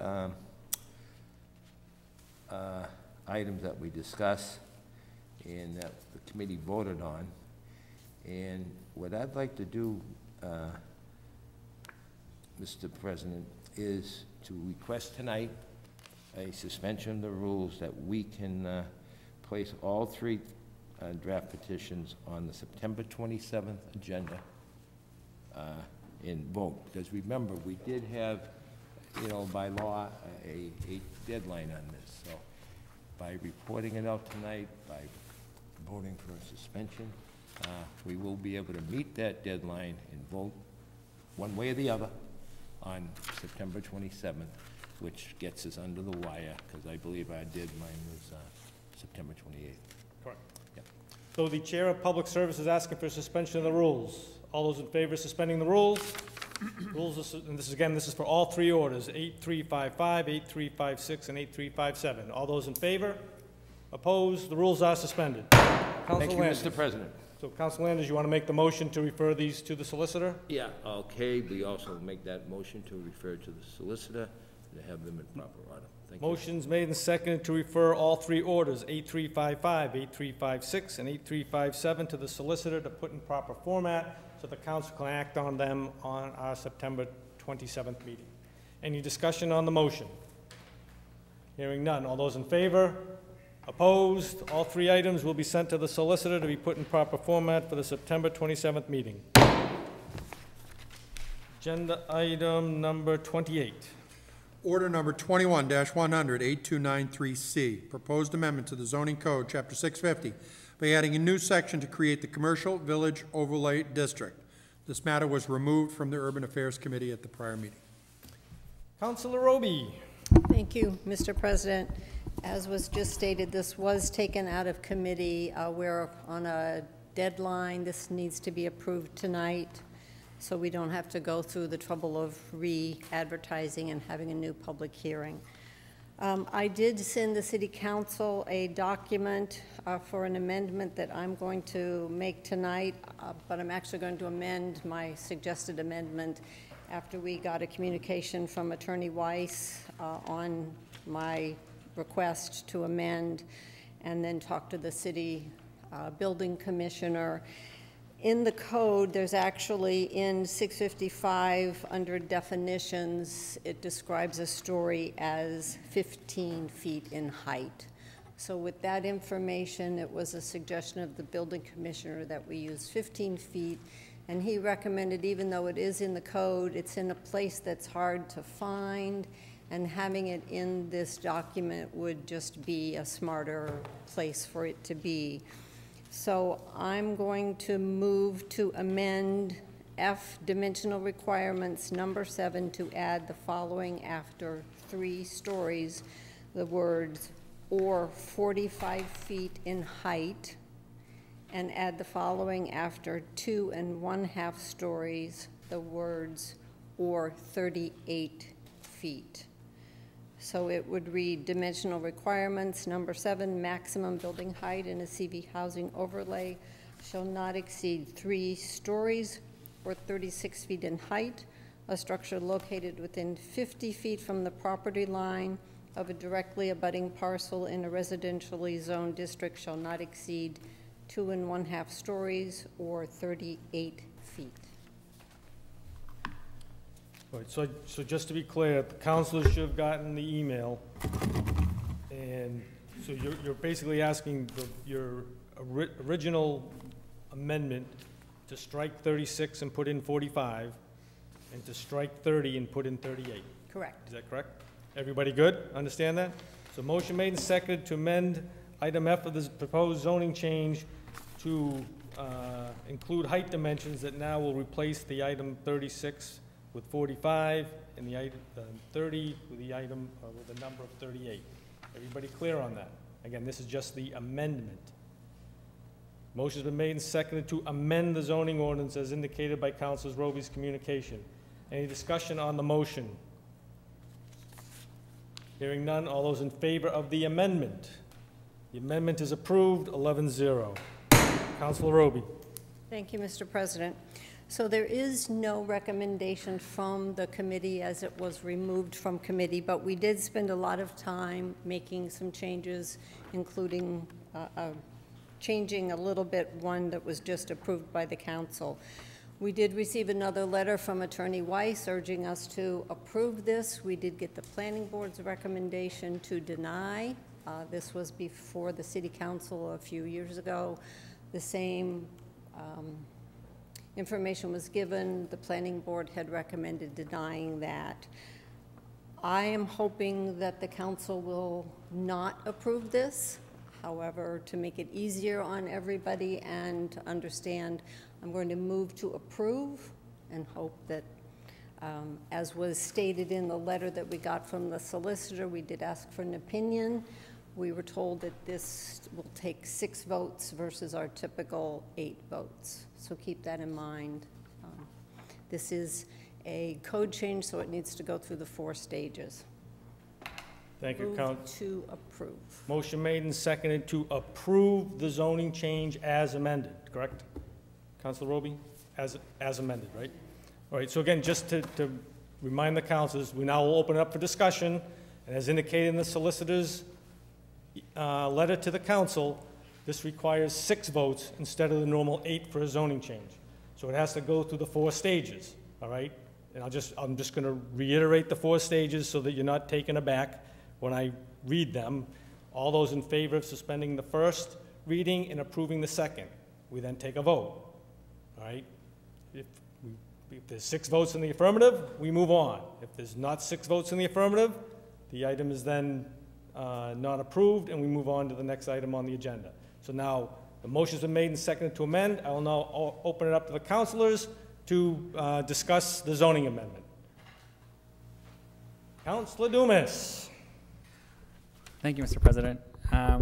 items that we discussed and that the committee voted on. And what I'd like to do, Mr. President, is to request tonight a suspension of the rules that we can place all three draft petitions on the September 27th agenda and vote. Because remember, we did have, by law, a deadline on this. So by reporting it out tonight, by voting for a suspension, we will be able to meet that deadline and vote one way or the other on September 27th, which gets us under the wire, because I believe our deadline was September 28th. Correct. Yep. So the Chair of Public Service is asking for suspension of the rules. All those in favor of suspending the rules? And this is for all three orders, 8355, 8356, and 8357. All those in favor? Opposed? The rules are suspended. Thank you, Mr. President. So, Council Landers, you want to make the motion to refer these to the solicitor? Yeah, okay. We also make that motion to refer to the solicitor to have them in proper order. Thank you. Motion's made and seconded to refer all three orders, 8355, 8356, and 8357, to the solicitor to put in proper format so the council can act on them on our September 27th meeting. Any discussion on the motion? Hearing none. All those in favor? Opposed? All three items will be sent to the solicitor to be put in proper format for the September 27th meeting. Agenda item number 28. Order number 21-100, 8293C, proposed amendment to the zoning code, chapter 650, by adding a new section to create the Commercial Village Overlay District. This matter was removed from the Urban Affairs Committee at the prior meeting. Councilor Roby. Thank you, Mr. President. As was just stated, this was taken out of committee. We're on a deadline. This needs to be approved tonight, so we don't have to go through the trouble of re-advertising and having a new public hearing. I did send the City Council a document for an amendment that I'm going to make tonight, but I'm actually going to amend my suggested amendment after we got a communication from Attorney Weiss on my request to amend, and then talk to the City Building Commissioner. In the code, there's actually in 655 under definitions, it describes a story as 15 feet in height. So with that information, it was a suggestion of the building commissioner that we use 15 feet. And he recommended, even though it is in the code, it's in a place that's hard to find, and having it in this document would just be a smarter place for it to be. So I'm going to move to amend F dimensional requirements number 7 to add the following after 3 stories, the words or 45 feet in height, and add the following after 2 1/2 stories, the words or 38 feet. So it would read dimensional requirements number 7, maximum building height in a CV housing overlay shall not exceed 3 stories or 36 feet in height. A structure located within 50 feet from the property line of a directly abutting parcel in a residentially zoned district shall not exceed 2 1/2 stories or 38 feet. All right, so just to be clear, the councilors should have gotten the email, and so you're basically asking your original amendment to strike 36 and put in 45, and to strike 30 and put in 38. Correct. Is that correct? Everybody good? Understand that? So motion made and seconded to amend item F of this proposed zoning change to include height dimensions that now will replace the item 36 with 45 and the item 30 with the item with the number of 38. Everybody clear on that? Again, this is just the amendment. Motion's been made and seconded to amend the zoning ordinance as indicated by Councilor Roby's communication. Any discussion on the motion? Hearing none, all those in favor of the amendment? The amendment is approved, 11-0. Councilor Roby. Thank you, Mr. President. So there is no recommendation from the committee as it was removed from committee, but we did spend a lot of time making some changes, including changing a little bit one that was just approved by the council. We did receive another letter from Attorney Weiss urging us to approve this. We did get the planning board's recommendation to deny. This was before the city council a few years ago. The same information was given. The planning board had recommended denying that. I am hoping that the council will not approve this. However, to make it easier on everybody and to understand, I'm going to move to approve and hope that, as was stated in the letter that we got from the solicitor, we did ask for an opinion. We were told that this will take 6 votes versus our typical 8 votes. So keep that in mind. This is a code change, so it needs to go through the 4 stages. Thank you, Move to approve. Motion made and seconded to approve the zoning change as amended, correct? Councilor Roby? As amended, right? All right, so again, just to remind the councilors, we now will open it up for discussion, and as indicated in the solicitor's letter to the council, this requires 6 votes instead of the normal 8 for a zoning change. So it has to go through the 4 stages, all right? And I'm just going to reiterate the 4 stages so that you're not taken aback when I read them. All those in favor of suspending the first reading and approving the second, we then take a vote. All right? If there's 6 votes in the affirmative, we move on. If there's not 6 votes in the affirmative, the item is then not approved, and we move on to the next item on the agenda. So now, the motion's been made and seconded to amend. I will now open it up to the councilors to discuss the zoning amendment. Councilor Dumas. Thank you, Mr. President.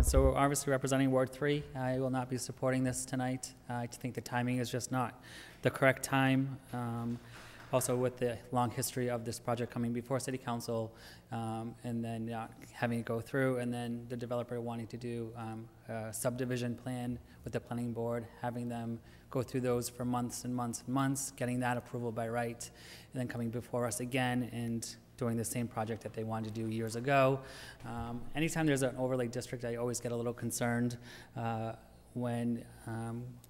So obviously representing Ward 3, I will not be supporting this tonight. I think the timing is just not the correct time. Also with the long history of this project coming before City Council, and then not having it go through, and then the developer wanting to do a subdivision plan with the planning board, having them go through those for months and months and months, getting that approval by right, and then coming before us again and doing the same project that they wanted to do years ago. Anytime there's an overlay district, I always get a little concerned when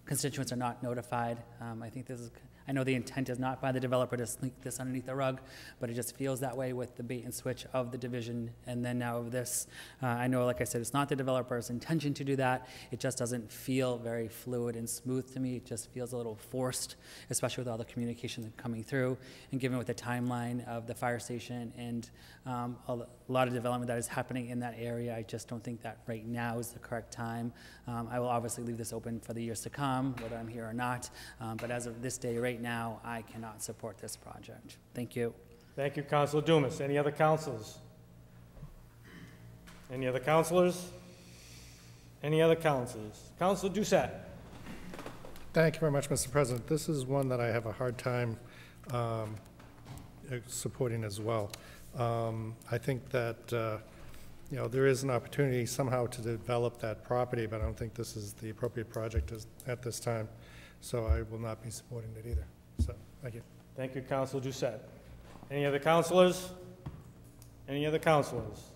constituents are not notified. I think this is, I know the intent is not by the developer to sneak this underneath the rug, but it just feels that way with the bait and switch of the division and then now of this. I know, like I said, it's not the developer's intention to do that. It just doesn't feel very fluid and smooth to me. It just feels a little forced, especially with all the communication coming through. And given with the timeline of the fire station and a lot of development that is happening in that area, I just don't think that right now is the correct time. I will obviously leave this open for the years to come, whether I'm here or not. But as of this day, right now, I cannot support this project. Thank you. Thank you, Councilor Dumas. Any other councilors? Any other councilors? Any other councilors? Councilor Doucette. Thank you very much, Mr. President. This is one that I have a hard time supporting as well. I think that you know, there is an opportunity somehow to develop that property, but I don't think this is the appropriate project at this time. So I will not be supporting it either. So, thank you. Thank you, Councilor Doucette. Any other councilors? Any other councilors?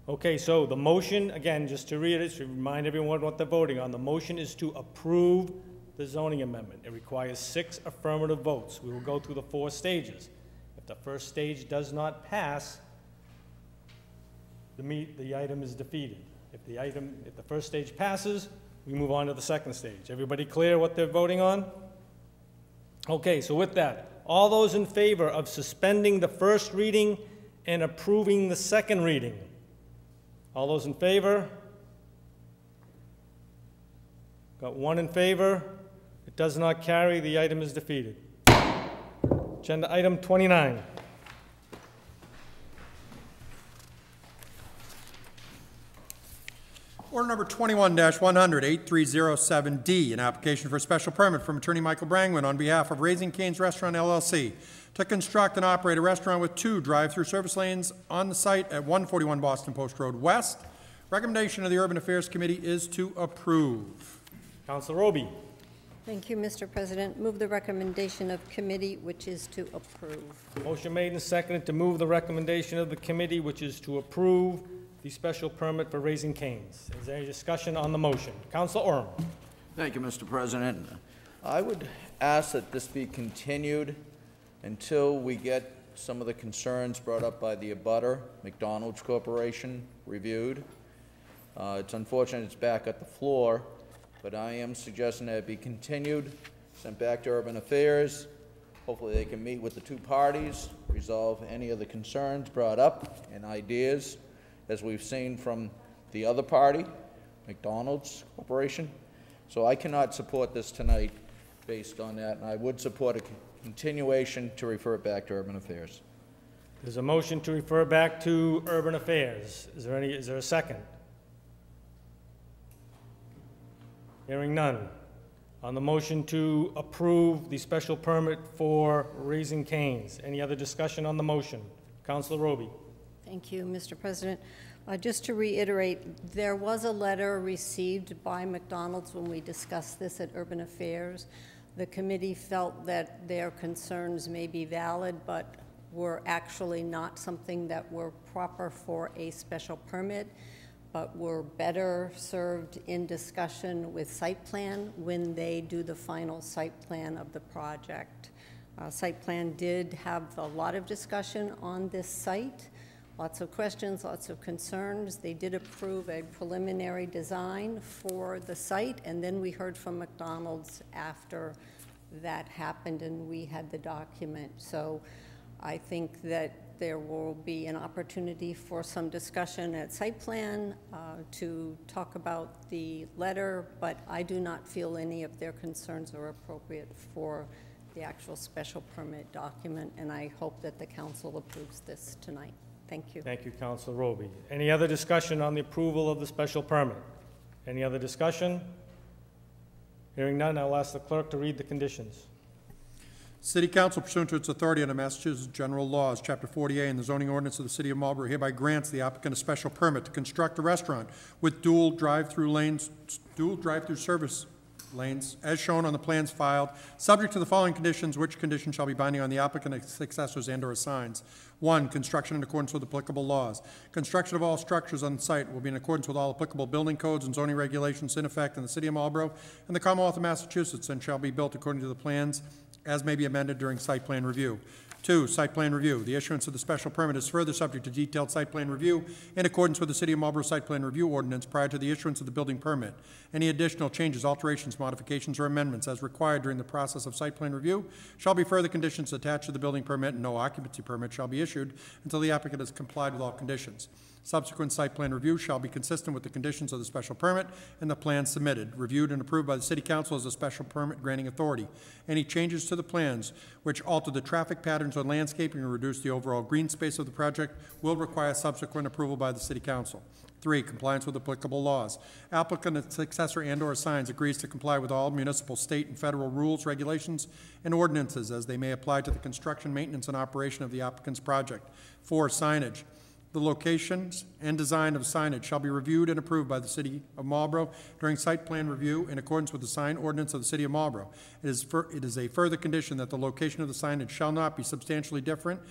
Okay, so the motion, again, just to reiterate, to remind everyone what they're voting on, the motion is to approve the zoning amendment. It requires 6 affirmative votes. We will go through the 4 stages. If the first stage does not pass, the item is defeated. If the first stage passes, we move on to the second stage. Everybody clear what they're voting on? Okay, so with that, all those in favor of suspending the first reading and approving the second reading? All those in favor? Got 1 in favor. It does not carry. The item is defeated. Agenda item 29. Order number 21-100, 8307D, an application for a special permit from Attorney Michael Brangman on behalf of Raising Cane's Restaurant, LLC, to construct and operate a restaurant with 2 drive-through service lanes on the site at 141 Boston Post Road West. Recommendation of the Urban Affairs Committee is to approve. Councilor Roby. Thank you, Mr. President. Move the recommendation of committee, which is to approve. Motion made and seconded to move the recommendation of the committee, which is to approve the special permit for Raising Cane's. Is there any discussion on the motion? Councilor Orm. Thank you, Mr. President. I would ask that this be continued until we get some of the concerns brought up by the abutter, McDonald's Corporation, reviewed. It's unfortunate it's back at the floor, but I am suggesting that it be continued, sent back to Urban Affairs. Hopefully they can meet with the 2 parties, resolve any of the concerns brought up and ideas, as we've seen from the other party, McDonald's Corporation. So I cannot support this tonight based on that, and I would support a continuation to refer it back to Urban Affairs. There's a motion to refer back to Urban Affairs. Is there a second? Hearing none. On the motion to approve the special permit for Raising Cane's, any other discussion on the motion? Councilor Roby. Thank you, Mr. President. Just to reiterate, there was a letter received by McDonald's when we discussed this at Urban Affairs. The committee felt that their concerns may be valid, but were actually not something that were proper for a special permit, but were better served in discussion with site plan when they do the final site plan of the project. Site plan did have a lot of discussion on this site. lots of questions, lots of concerns. They did approve a preliminary design for the site, and then we heard from McDonald's after that happened and we had the document. So I think that there will be an opportunity for some discussion at site plan to talk about the letter, but I do not feel any of their concerns are appropriate for the actual special permit document, and I hope that the council approves this tonight. Thank you. Thank you, Councilor Roby. Any other discussion on the approval of the special permit? Any other discussion? Hearing none, I'll ask the clerk to read the conditions. City Council, pursuant to its authority under Massachusetts General Laws, Chapter 40A, and the zoning ordinance of the City of Marlborough, hereby grants the applicant a special permit to construct a restaurant with dual drive-through service lanes, as shown on the plans filed, subject to the following conditions, which conditions shall be binding on the applicant, its successors, and/or assigns. 1, construction in accordance with applicable laws. Construction of all structures on the site will be in accordance with all applicable building codes and zoning regulations in effect in the City of Marlborough and the Commonwealth of Massachusetts, and shall be built according to the plans as may be amended during site plan review. 2, site plan review. The issuance of the special permit is further subject to detailed site plan review in accordance with the City of Marlborough Site Plan Review Ordinance prior to the issuance of the building permit. Any additional changes, alterations, modifications, or amendments as required during the process of site plan review shall be further conditions attached to the building permit, and no occupancy permit shall be issued until the applicant has complied with all conditions. Subsequent site plan review shall be consistent with the conditions of the special permit and the plans submitted, reviewed and approved by the City Council as a special permit granting authority. Any changes to the plans which alter the traffic patterns or landscaping or reduce the overall green space of the project will require subsequent approval by the City Council. 3, compliance with applicable laws. Applicant, its successor, and/or assigns agrees to comply with all municipal, state, and federal rules, regulations, and ordinances as they may apply to the construction, maintenance, and operation of the applicant's project. 4, signage. The locations and design of signage shall be reviewed and approved by the City of Marlborough during site plan review in accordance with the sign ordinance of the City of Marlborough. It is a further condition that the location of the signage shall not be substantially different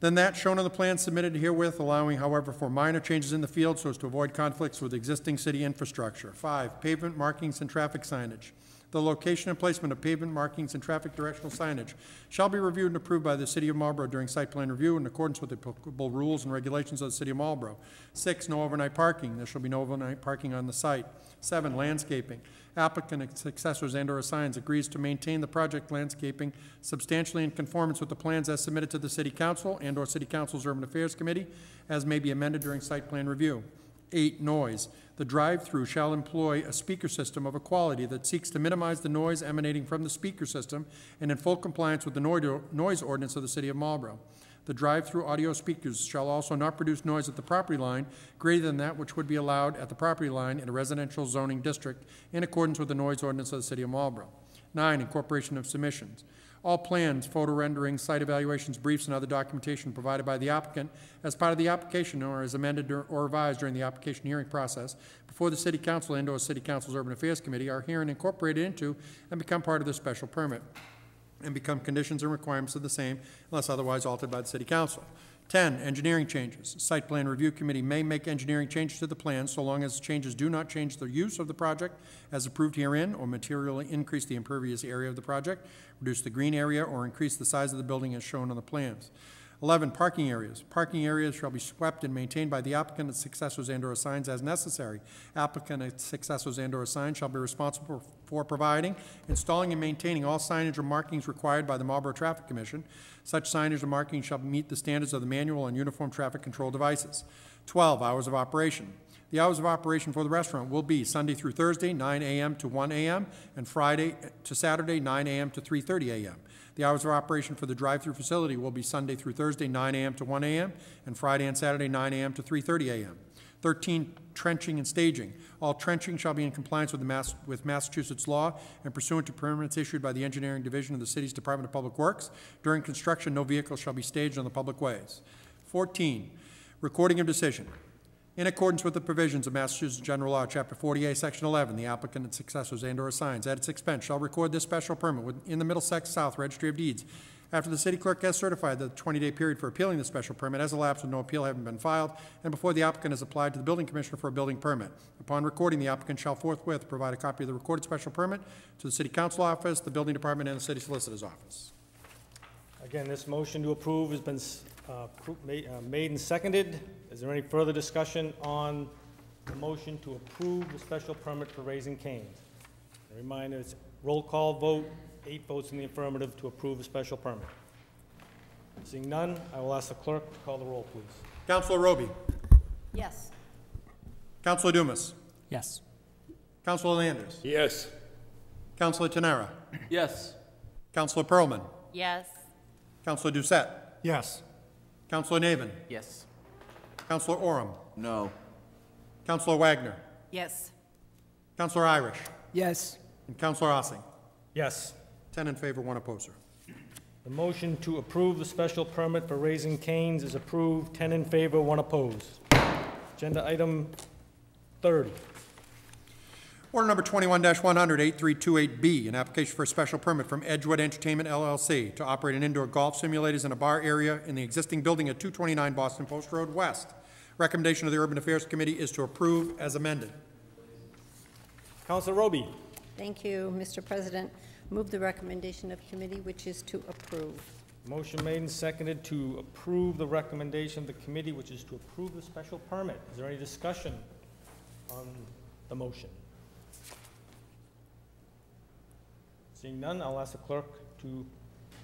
than that shown on the plan submitted herewith, allowing, however, for minor changes in the field so as to avoid conflicts with existing city infrastructure. 5, pavement markings and traffic signage. The location and placement of pavement markings and traffic directional signage shall be reviewed and approved by the City of Marlborough during site plan review in accordance with the applicable rules and regulations of the City of Marlborough. 6, no overnight parking. There shall be no overnight parking on the site. 7, landscaping. Applicant, its successors, and/or assigns agrees to maintain the project landscaping substantially in conformance with the plans as submitted to the City Council and/or City Council's Urban Affairs Committee, as may be amended during site plan review. 8, noise. The drive-through shall employ a speaker system of a quality that seeks to minimize the noise emanating from the speaker system and in full compliance with the noise ordinance of the City of Marlborough. The drive-through audio speakers shall also not produce noise at the property line greater than that which would be allowed at the property line in a residential zoning district in accordance with the noise ordinance of the City of Marlborough. 9, incorporation of submissions. All plans, photo renderings, site evaluations, briefs, and other documentation provided by the applicant as part of the application or as amended or revised during the application hearing process before the City Council and/or City Council's Urban Affairs Committee are herein incorporated into and become part of the special permit and become conditions and requirements of the same unless otherwise altered by the City Council. 10, engineering changes. Site Plan Review Committee may make engineering changes to the plan so long as changes do not change the use of the project as approved herein or materially increase the impervious area of the project, reduce the green area, or increase the size of the building as shown on the plans. 11, parking areas. Parking areas shall be swept and maintained by the applicant, its successors, and/or assigns as necessary. Applicant, its successors, and/or assigns shall be responsible for providing, installing, and maintaining all signage or markings required by the Marlborough Traffic Commission. Such signage or markings shall meet the standards of the manual and uniform traffic control devices. 12, hours of operation. The hours of operation for the restaurant will be Sunday through Thursday, 9 a.m. to 1 a.m., and Friday to Saturday, 9 a.m. to 3:30 a.m. The hours of operation for the drive-through facility will be Sunday through Thursday, 9 a.m. to 1 a.m., and Friday and Saturday, 9 a.m. to 3:30 a.m. 13, trenching and staging. All trenching shall be in compliance with Massachusetts law and pursuant to permits issued by the Engineering Division of the City's Department of Public Works. During construction, no vehicle shall be staged on the public ways. 14, recording of decision. In accordance with the provisions of Massachusetts General Law, Chapter 48, Section 11, the applicant and successors and/or assigns at its expense shall record this special permit in the Middlesex South Registry of Deeds. After the city clerk has certified that the 20-day period for appealing the special permit has elapsed with no appeal having been filed, and before the applicant has applied to the building commissioner for a building permit. Upon recording, the applicant shall forthwith provide a copy of the recorded special permit to the City Council office, the building department, and the city solicitor's office. Again, this motion to approve has been made and seconded. Is there any further discussion on the motion to approve the special permit for Raising Cane's? A reminder, it's roll call vote, 8 votes in the affirmative to approve a special permit. Seeing none, I will ask the clerk to call the roll, please. Councilor Roby. Yes. Councilor Dumas. Yes. Councilor Landers. Yes. Councilor Tenera. Yes. Councilor Pearlman. Yes. Councilor Doucette. Yes. Councilor Navin. Yes. Councilor Oram. No. Councilor Wagner. Yes. Councilor Irish. Yes. And Councilor Ossing. Yes. 10 in favor, 1 opposer. The motion to approve the special permit for Raising Cane's is approved, 10 in favor, 1 opposed. Agenda item 30. Order number 21-100, 8328B, an application for a special permit from Edgewood Entertainment LLC to operate an indoor golf simulators and a bar area in the existing building at 229 Boston Post Road West. Recommendation of the Urban Affairs Committee is to approve as amended. Councilor Roby. Thank you, Mr. President. Move the recommendation of committee, which is to approve. Motion made and seconded to approve the recommendation of the committee, which is to approve the special permit. Is there any discussion on the motion? Seeing none, I'll ask the clerk to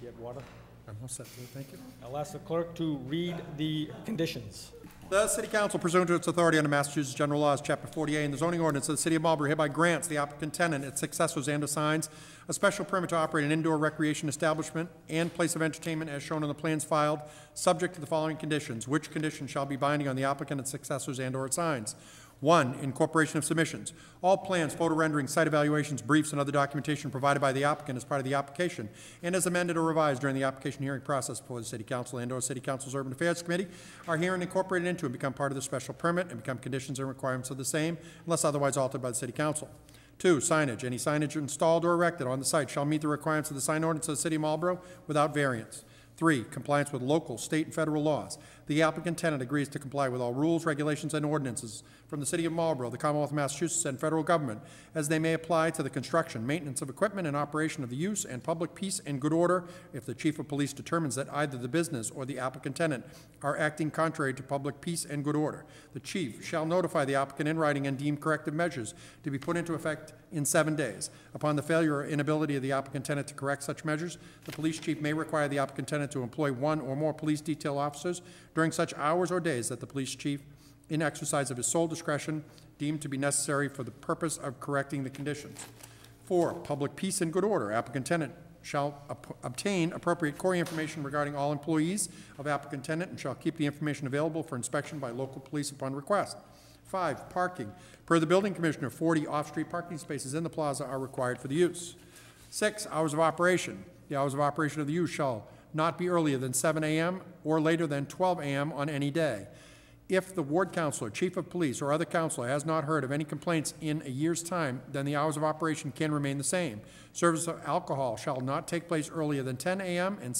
get water. I'm all set, thank you. I'll ask the clerk to read the conditions. The City Council, pursuant to its authority under Massachusetts General Laws, Chapter 48, and the zoning ordinance of the City of Marlborough, hereby grants the applicant tenant, its successors, and assigns a special permit to operate an indoor recreation establishment and place of entertainment as shown on the plans filed, subject to the following conditions, which conditions shall be binding on the applicant and successors and/or assigns. 1, incorporation of submissions. All plans, photo renderings, site evaluations, briefs, and other documentation provided by the applicant as part of the application and as amended or revised during the application hearing process before the City Council and/or City Council's Urban Affairs Committee are herein incorporated into and become part of the special permit and become conditions and requirements of the same unless otherwise altered by the City Council. 2, signage. Any signage installed or erected on the site shall meet the requirements of the sign ordinance of the City of Marlborough without variance. 3, compliance with local, state, and federal laws. The applicant tenant agrees to comply with all rules, regulations, and ordinances from the City of Marlborough, the Commonwealth of Massachusetts, and federal government as they may apply to the construction, maintenance of equipment, and operation of the use and public peace and good order if the Chief of Police determines that either the business or the applicant tenant are acting contrary to public peace and good order. The Chief shall notify the applicant in writing and deem corrective measures to be put into effect in 7 days. Upon the failure or inability of the applicant tenant to correct such measures, the police chief may require the applicant tenant to employ 1 or more police detail officers during such hours or days that the police chief, in exercise of his sole discretion, deemed to be necessary for the purpose of correcting the conditions. 4, public peace and good order. Applicant tenant shall obtain appropriate core information regarding all employees of applicant tenant and shall keep the information available for inspection by local police upon request. 5, parking. Per the building commissioner, 40 off-street parking spaces in the plaza are required for the use. 6, hours of operation. The hours of operation of the use shall not be earlier than 7 a.m. or later than 12 a.m. on any day. If the ward counselor, chief of police, or other counselor has not heard of any complaints in a year's time, then the hours of operation can remain the same. Service of alcohol shall not take place earlier than 10 a.m. and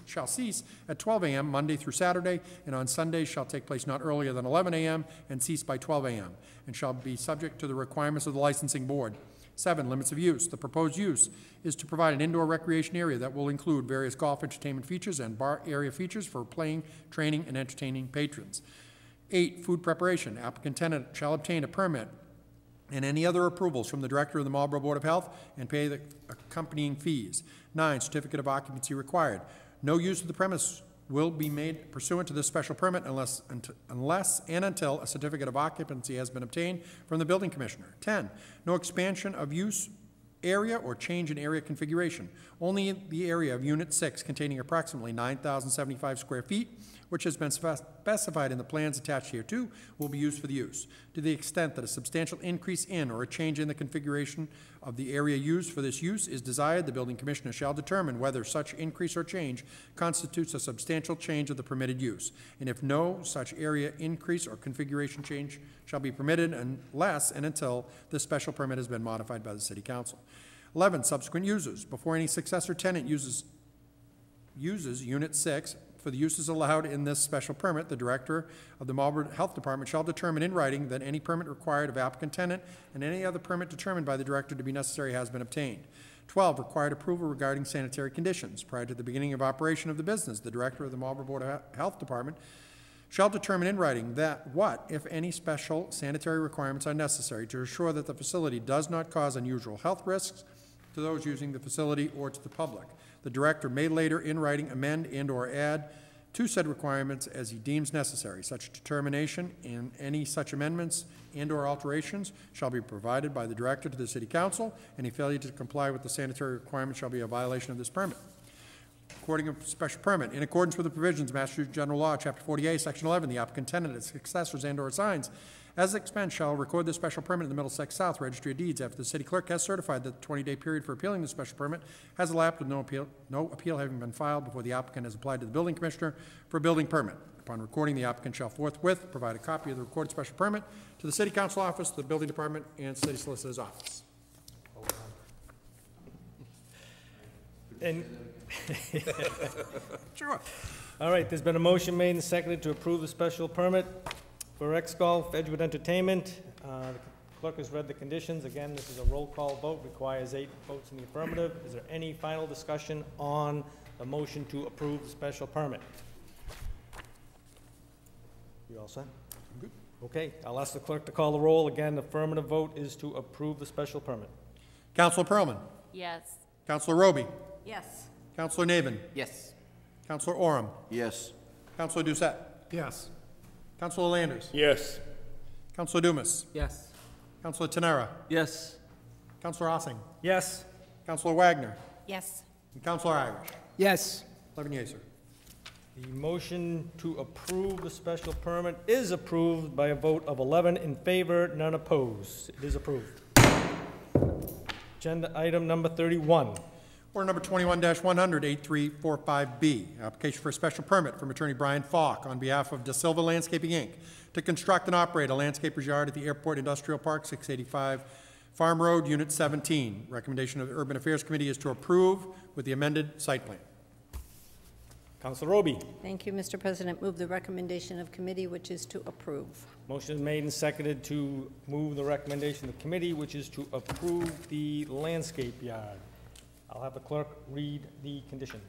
shall cease at 12 a.m. Monday through Saturday, and on Sundays shall take place not earlier than 11 a.m. and cease by 12 a.m., and shall be subject to the requirements of the licensing board. 7, limits of use. The proposed use is to provide an indoor recreation area that will include various golf entertainment features and bar area features for playing, training, and entertaining patrons. 8, food preparation. Applicant tenant shall obtain a permit and any other approvals from the Director of the Marlborough Board of Health and pay the accompanying fees. 9, certificate of occupancy required. No use of the premise will be made pursuant to this special permit unless and until a certificate of occupancy has been obtained from the building commissioner. 10, no expansion of use area or change in area configuration. Only the area of Unit 6 containing approximately 9,075 square feet, which has been specified in the plans attached hereto, will be used for the use. To the extent that a substantial increase in or a change in the configuration of the area used for this use is desired, the building commissioner shall determine whether such increase or change constitutes a substantial change of the permitted use. And if no such area increase or configuration change shall be permitted unless and until the special permit has been modified by the City Council. 11, subsequent users. Before any successor tenant uses Unit 6, for the uses allowed in this special permit, the Director of the Marlborough Health Department shall determine in writing that any permit required of applicant tenant and any other permit determined by the Director to be necessary has been obtained. 12, required approval regarding sanitary conditions. Prior to the beginning of operation of the business, the Director of the Marlborough Board of Health Department shall determine in writing that what, if any, special sanitary requirements are necessary to ensure that the facility does not cause unusual health risks to those using the facility or to the public. The Director may later, in writing, amend and/or add to said requirements as he deems necessary. Such determination and any such amendments and/or alterations shall be provided by the Director to the City Council. Any failure to comply with the sanitary requirements shall be a violation of this permit. According to special permit, in accordance with the provisions of Massachusetts General Law, Chapter 48, Section 11, the applicant, tenant, its successors, and/or signs as expense shall record the special permit in the Middlesex South Registry of Deeds after the city clerk has certified that the 20-day period for appealing the special permit has elapsed with no appeal having been filed before the applicant has applied to the building commissioner for a building permit. Upon recording, the applicant shall forthwith provide a copy of the recorded special permit to the City Council office, the building department, and City Solicitor's office. And Sure. all right, there's been a motion made and seconded to approve the special permit for X-Golf Edgewood Entertainment. The clerk has read the conditions. Again, this is a roll call vote, requires 8 votes in the affirmative. Is there any final discussion on the motion to approve the special permit? You all set? I'm good. Okay, I'll ask the clerk to call the roll. Again, the affirmative vote is to approve the special permit. Councilor Perlman. Yes. Councilor Roby. Yes. Councilor Navin. Yes. Councilor Orem. Yes. Councilor Doucette. Yes. Councilor Landers. Yes. Councilor Dumas. Yes. Councilor Tenera. Yes. Councilor Ossing. Yes. Councilor Wagner. Yes. And Councilor Irish. Yes. 11 yeas, sir. The motion to approve the special permit is approved by a vote of 11 in favor, none opposed. It is approved. Agenda item number 31. Order number 21-100, 8345B, application for a special permit from Attorney Brian Falk on behalf of Da Silva Landscaping, Inc., to construct and operate a landscaper's yard at the Airport Industrial Park, 685 Farm Road, Unit 17. Recommendation of the Urban Affairs Committee is to approve with the amended site plan. Councilor Roby. Thank you, Mr. President. Move the recommendation of committee, which is to approve. Motion is made and seconded to move the recommendation of the committee, which is to approve the landscape yard. I'll have the clerk read the conditions.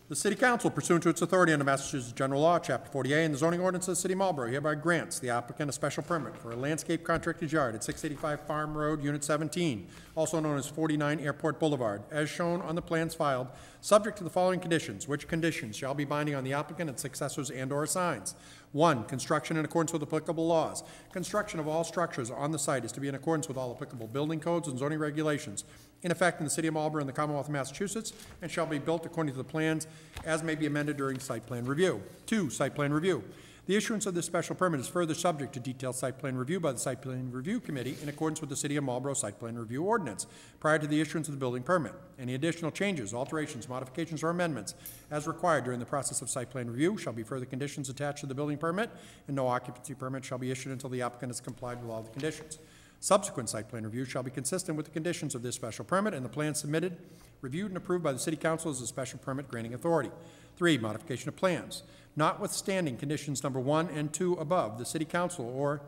The City Council, pursuant to its authority under Massachusetts General Law, Chapter 48, and the zoning ordinance of the City of Marlborough, hereby grants the applicant a special permit for a landscape contractor's yard at 685 Farm Road, Unit 17, also known as 49 Airport Boulevard, as shown on the plans filed, subject to the following conditions, which conditions shall be binding on the applicant and successors and/or signs. 1, construction in accordance with applicable laws. Construction of all structures on the site is to be in accordance with all applicable building codes and zoning regulations in effect in the City of Marlborough and the Commonwealth of Massachusetts, and shall be built according to the plans as may be amended during site plan review. 2, site plan review. The issuance of this special permit is further subject to detailed site plan review by the Site Plan Review Committee in accordance with the City of Marlborough Site Plan Review Ordinance prior to the issuance of the building permit. Any additional changes, alterations, modifications, or amendments as required during the process of site plan review shall be further conditions attached to the building permit, and no occupancy permit shall be issued until the applicant has complied with all the conditions. Subsequent site plan review shall be consistent with the conditions of this special permit and the plan submitted, reviewed, and approved by the City Council as a special permit granting authority. 3, modification of plans. Notwithstanding conditions number 1 and 2 above, the City Council or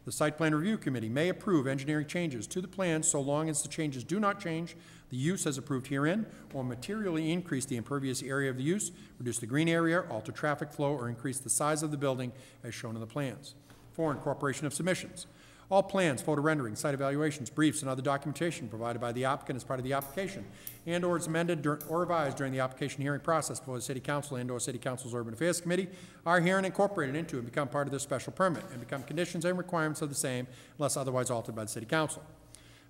the Site Plan Review Committee may approve engineering changes to the plans so long as the changes do not change the use as approved herein or materially increase the impervious area of the use, reduce the green area, alter traffic flow, or increase the size of the building as shown in the plans. 4, incorporation of submissions. All plans, photo renderings, site evaluations, briefs, and other documentation provided by the applicant as part of the application and/or is amended or revised during the application hearing process before the City Council and/or City Council's Urban Affairs Committee are herein incorporated into and become part of this special permit and become conditions and requirements of the same unless otherwise altered by the City Council.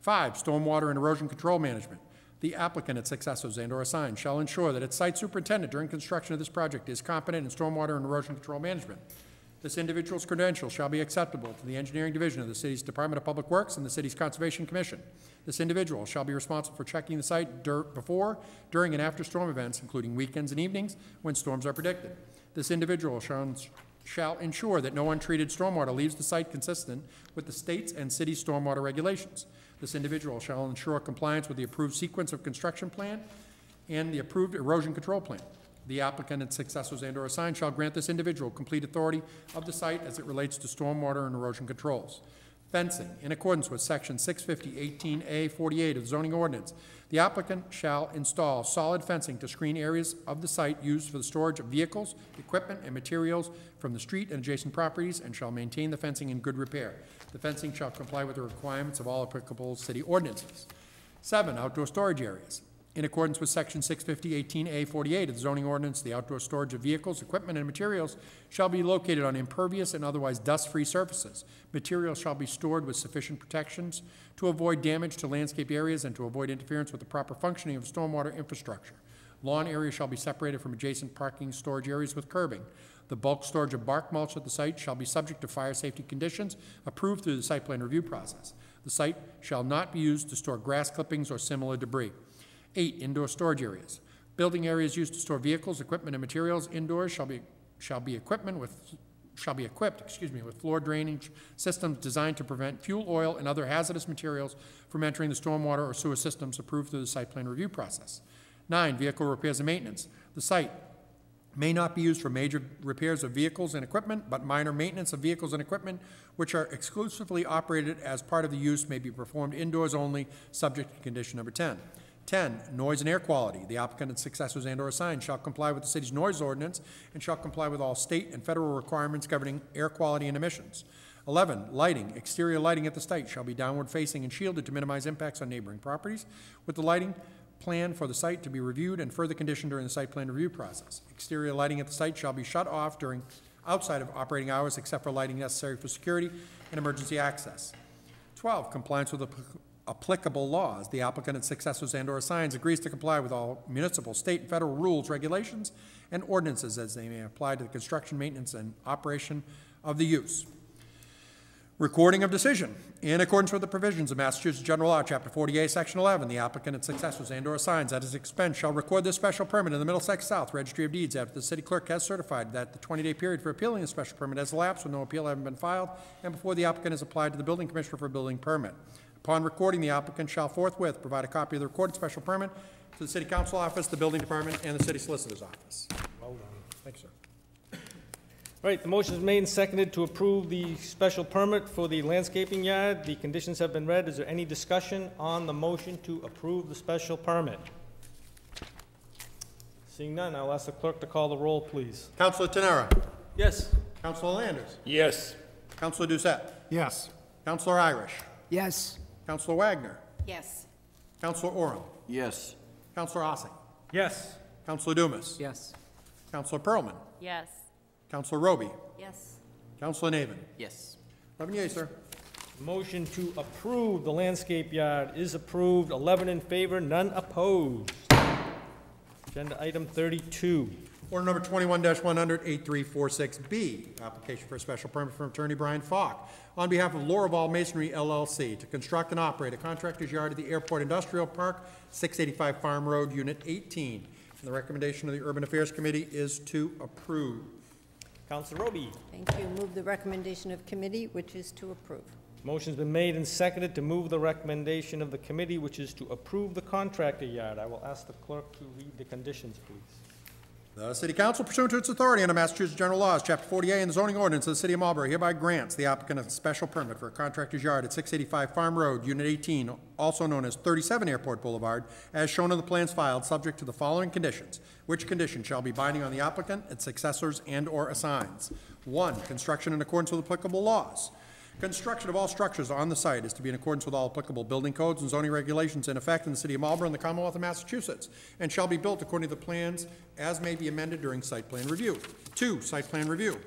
5, stormwater and erosion control management. The applicant, its successors, and/or assigned shall ensure that its site superintendent during construction of this project is competent in stormwater and erosion control management. This individual's credentials shall be acceptable to the Engineering Division of the City's Department of Public Works and the City's Conservation Commission. This individual shall be responsible for checking the site before, during, and after storm events, including weekends and evenings when storms are predicted. This individual shall ensure that no untreated stormwater leaves the site consistent with the state's and city's stormwater regulations. This individual shall ensure compliance with the approved sequence of construction plan and the approved erosion control plan. The applicant and successors and/or assigned shall grant this individual complete authority of the site as it relates to stormwater and erosion controls. Fencing. In accordance with Section 650-18A-48 of the zoning ordinance, the applicant shall install solid fencing to screen areas of the site used for the storage of vehicles, equipment, and materials from the street and adjacent properties, and shall maintain the fencing in good repair. The fencing shall comply with the requirements of all applicable city ordinances. 7. Outdoor storage areas. In accordance with Section 650-18A-48 of the zoning ordinance, the outdoor storage of vehicles, equipment, and materials shall be located on impervious and otherwise dust-free surfaces. Materials shall be stored with sufficient protections to avoid damage to landscape areas and to avoid interference with the proper functioning of stormwater infrastructure. Lawn areas shall be separated from adjacent parking storage areas with curbing. The bulk storage of bark mulch at the site shall be subject to fire safety conditions approved through the site plan review process. The site shall not be used to store grass clippings or similar debris. 8. Indoor storage areas. Building areas used to store vehicles, equipment, and materials indoors shall be equipped with floor drainage systems designed to prevent fuel, oil, and other hazardous materials from entering the stormwater or sewer systems approved through the site plan review process. 9. Vehicle repairs and maintenance. The site may not be used for major repairs of vehicles and equipment, but minor maintenance of vehicles and equipment which are exclusively operated as part of the use may be performed indoors only, subject to condition number 10. 10. Noise and air quality. The applicant and successors and/or assigned shall comply with the city's noise ordinance and shall comply with all state and federal requirements governing air quality and emissions. 11. Lighting. Exterior lighting at the site shall be downward facing and shielded to minimize impacts on neighboring properties, with the lighting plan for the site to be reviewed and further conditioned during the site plan review process. Exterior lighting at the site shall be shut off outside of operating hours except for lighting necessary for security and emergency access. 12. Compliance with applicable laws. The applicant and successors and/or assigns agrees to comply with all municipal, state, and federal rules, regulations, and ordinances as they may apply to the construction, maintenance, and operation of the use. Recording of decision. In accordance with the provisions of Massachusetts General Law, Chapter 48, Section 11, the applicant and successors and/or assigns at his expense shall record this special permit in the Middlesex South Registry of Deeds after the city clerk has certified that the 20-day period for appealing the special permit has elapsed with no appeal having been filed and before the applicant has applied to the building commissioner for a building permit. Upon recording, the applicant shall forthwith provide a copy of the recorded special permit to the City Council Office, the Building Department, and the City Solicitor's Office. Well done. Thank you, sir. All right, the motion is made and seconded to approve the special permit for the landscaping yard. The conditions have been read. Is there any discussion on the motion to approve the special permit? Seeing none, I'll ask the clerk to call the roll, please. Councilor Tenera. Yes. Councilor Landers. Yes. Councilor Doucette. Yes. Councilor Irish. Yes. Councilor Wagner. Yes. Councilor Orem. Yes. Councilor Ossing. Yes. Councilor Dumas. Yes. Councilor Pearlman. Yes. Councilor Roby. Yes. Councilor Navin. Yes. 11 yeas, sir. Motion to approve the landscape yard is approved. 11 in favor, none opposed. Agenda item 32. Order number 21-100-8346B, application for a special permit from Attorney Brian Falk on behalf of Loroval Masonry LLC to construct and operate a contractor's yard at the Airport Industrial Park, 685 Farm Road, Unit 18. And the recommendation of the Urban Affairs Committee is to approve. Councilor Roby. Thank you. Move the recommendation of committee, which is to approve. Motion's been made and seconded to move the recommendation of the committee, which is to approve the contractor yard. I will ask the clerk to read the conditions, please. The City Council, pursuant to its authority under Massachusetts General Laws, Chapter 48, and the zoning ordinance of the City of Marlborough, hereby grants the applicant a special permit for a contractor's yard at 685 Farm Road, Unit 18, also known as 37 Airport Boulevard, as shown in the plans filed, subject to the following conditions, which condition shall be binding on the applicant, its successors, and/or assigns. 1. Construction in accordance with applicable laws. Construction of all structures on the site is to be in accordance with all applicable building codes and zoning regulations in effect in the City of Marlborough and the Commonwealth of Massachusetts, and shall be built according to the plans as may be amended during site plan review. 2. Site plan review.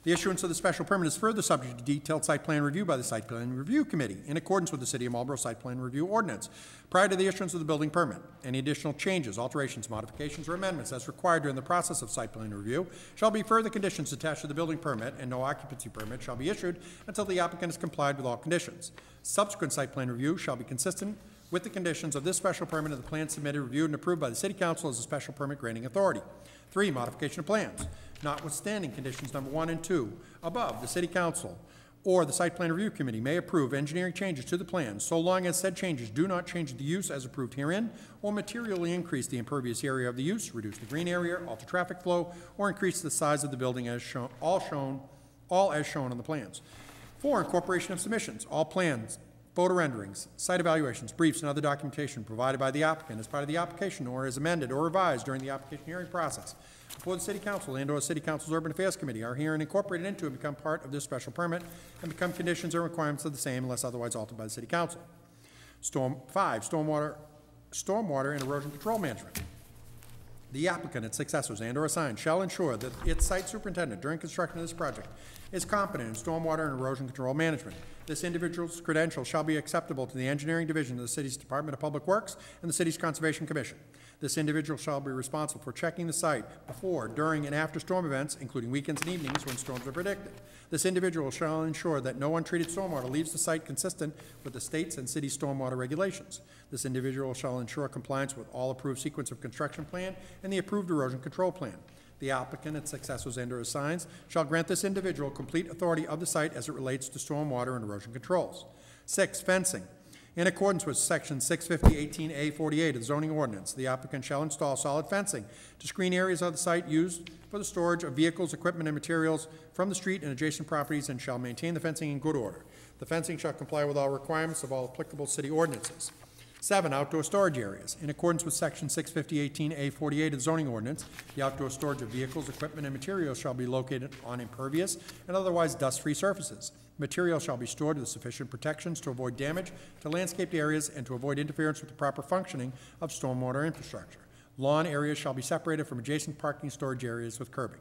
The issuance of the special permit is further subject to detailed site plan review by the Site Plan Review Committee in accordance with the City of Marlborough Site Plan Review Ordinance prior to the issuance of the building permit. Any additional changes, alterations, modifications, or amendments as required during the process of site plan review shall be further conditions attached to the building permit, and no occupancy permit shall be issued until the applicant has complied with all conditions. Subsequent site plan review shall be consistent with the conditions of this special permit and the plan submitted, reviewed, and approved by the City Council as a special permit granting authority. 3. Modification of plans. Notwithstanding conditions number 1 and 2 above, the City Council or the Site Plan Review Committee may approve engineering changes to the plan so long as said changes do not change the use as approved herein or materially increase the impervious area of the use, reduce the green area, alter traffic flow, or increase the size of the building as shown, all as shown on the plans. 4, incorporation of submissions. All plans, photo renderings, site evaluations, briefs, and other documentation provided by the applicant as part of the application or as amended or revised during the application hearing process before the City Council and/or City Council's Urban Affairs Committee are herein incorporated into and become part of this special permit and become conditions or requirements of the same unless otherwise altered by the City Council. 5, stormwater and erosion control management. The applicant, its successors, and/or assigned shall ensure that its site superintendent during construction of this project is competent in stormwater and erosion control management. This individual's credentials shall be acceptable to the Engineering Division of the City's Department of Public Works and the City's Conservation Commission. This individual shall be responsible for checking the site before, during, and after storm events, including weekends and evenings when storms are predicted. This individual shall ensure that no untreated stormwater leaves the site consistent with the state's and city's stormwater regulations. This individual shall ensure compliance with all approved sequence of construction plan and the approved erosion control plan. The applicant, its successors, and/or assigns shall grant this individual complete authority of the site as it relates to stormwater and erosion controls. 6, fencing. In accordance with Section 650-18A-48 of the zoning ordinance, the applicant shall install solid fencing to screen areas of the site used for the storage of vehicles, equipment, and materials from the street and adjacent properties and shall maintain the fencing in good order. The fencing shall comply with all requirements of all applicable city ordinances. 7, outdoor storage areas. In accordance with Section 650-18A-48 of the zoning ordinance, the outdoor storage of vehicles, equipment, and materials shall be located on impervious and otherwise dust-free surfaces. Material shall be stored with sufficient protections to avoid damage to landscaped areas and to avoid interference with the proper functioning of stormwater infrastructure. Lawn areas shall be separated from adjacent parking storage areas with curbing.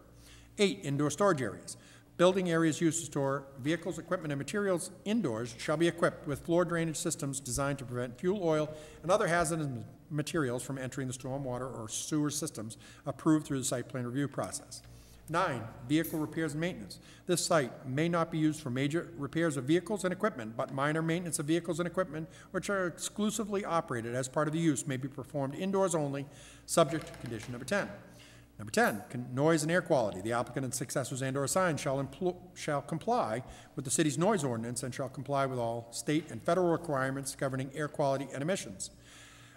8, indoor storage areas. Building areas used to store vehicles, equipment, and materials indoors shall be equipped with floor drainage systems designed to prevent fuel, oil, and other hazardous materials from entering the stormwater or sewer systems approved through the site plan review process. 9, vehicle repairs and maintenance. This site may not be used for major repairs of vehicles and equipment, but minor maintenance of vehicles and equipment which are exclusively operated as part of the use may be performed indoors only, subject to condition number 10. Number 10, noise and air quality. The applicant and successors and/or assigned shall comply with the city's noise ordinance and shall comply with all state and federal requirements governing air quality and emissions.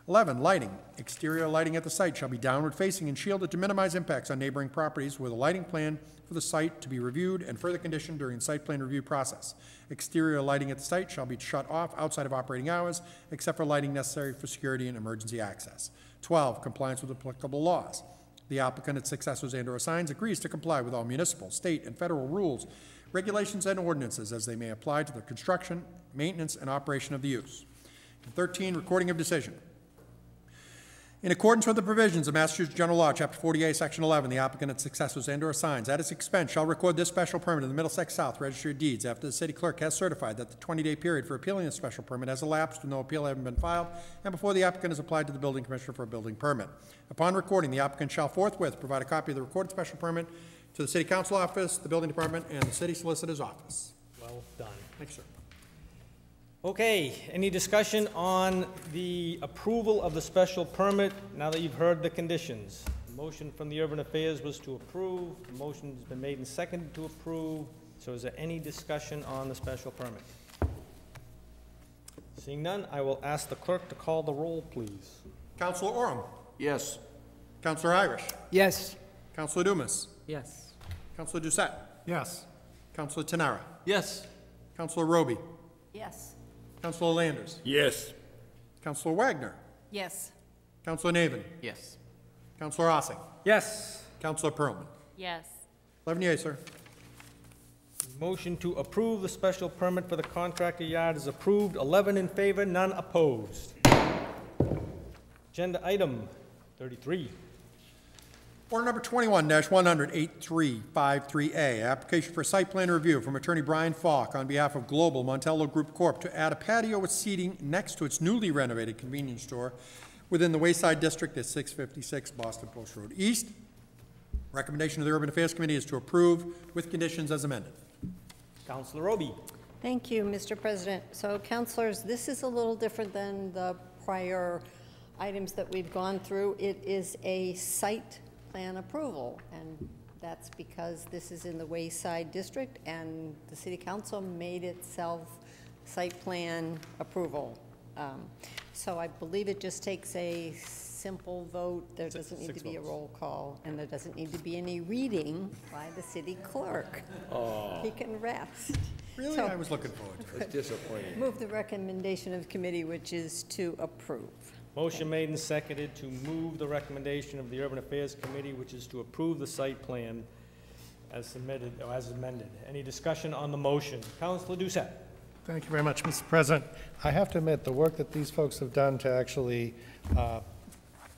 11, lighting. Exterior lighting at the site shall be downward facing and shielded to minimize impacts on neighboring properties with a lighting plan for the site to be reviewed and further conditioned during the site plan review process. Exterior lighting at the site shall be shut off outside of operating hours except for lighting necessary for security and emergency access. 12, compliance with applicable laws. The applicant, its successors, and/or assigns agrees to comply with all municipal, state, and federal rules, regulations, and ordinances as they may apply to the construction, maintenance, and operation of the use. 13, recording of decision. In accordance with the provisions of Massachusetts General Law, Chapter 48, Section 11, the applicant, its successors, and/or assigns at its expense shall record this special permit in the Middlesex South Registry of Deeds after the city clerk has certified that the 20-day period for appealing the special permit has elapsed with no appeal having been filed and before the applicant has applied to the building commissioner for a building permit. Upon recording, the applicant shall forthwith provide a copy of the recorded special permit to the city council office, the building department, and the city solicitor's office. Well done. Thanks, sir. Okay, any discussion on the approval of the special permit now that you've heard the conditions? The motion from the Urban Affairs was to approve. The motion has been made and seconded to approve. So is there any discussion on the special permit? Seeing none, I will ask the clerk to call the roll, please. Councilor Orem? Yes. Councilor Irish? Yes. Councilor Dumas? Yes. Councilor Doucette? Yes. Councilor Tenara? Yes. Councilor Roby? Yes. Councilor Landers? Yes. Councilor Wagner? Yes. Councilor Navin? Yes. Councilor Ossing? Yes. Councilor Perlman? Yes. 11 yeas, sir. Motion to approve the special permit for the contractor yard is approved. 11 in favor, none opposed. Agenda item 33. Order number 21-100-8353A, application for site plan review from Attorney Brian Falk on behalf of Global Montello Group Corp. to add a patio with seating next to its newly renovated convenience store within the Wayside District at 656 Boston Post Road East. Recommendation of the Urban Affairs Committee is to approve with conditions as amended. Councilor Roby. Thank you, Mr. President. So, councilors, this is a little different than the prior items that we've gone through. It is a site plan approval, and That's because this is in the Wayside District, and the City Council made itself site plan approval. So I believe it just takes a simple vote. There doesn't need to be a roll call, and there doesn't need to be any reading by the city clerk. Oh. He can rest. Really? So- I was looking forward to it. That's disappointing. Move the recommendation of the committee, which is to approve. Motion made and seconded to move the recommendation of the Urban Affairs Committee, which is to approve the site plan as submitted, or as amended. Any discussion on the motion? Councilor Doucette. Thank you very much, Mr. President. I have to admit, the work that these folks have done to actually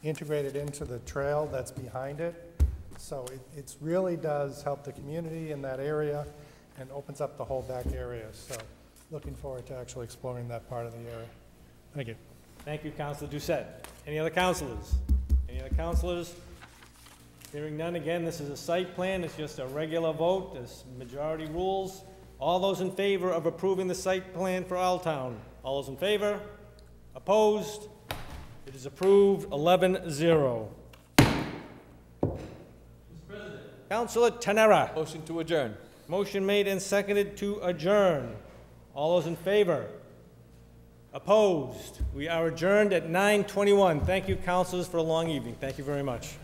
integrate it into the trail that's behind it, so it really does help the community in that area and opens up the whole back area. So looking forward to actually exploring that part of the area. Thank you. Thank you, Councilor Doucette. Any other councilors? Any other councilors? Hearing none, again, this is a site plan. It's just a regular vote. There's majority rules. All those in favor of approving the site plan for Alltown? All those in favor? Opposed? It is approved, 11-0. Councilor Tenera. Motion to adjourn. Motion made and seconded to adjourn. All those in favor? Opposed? We are adjourned at 9:21. Thank you, councilors, for a long evening. Thank you very much.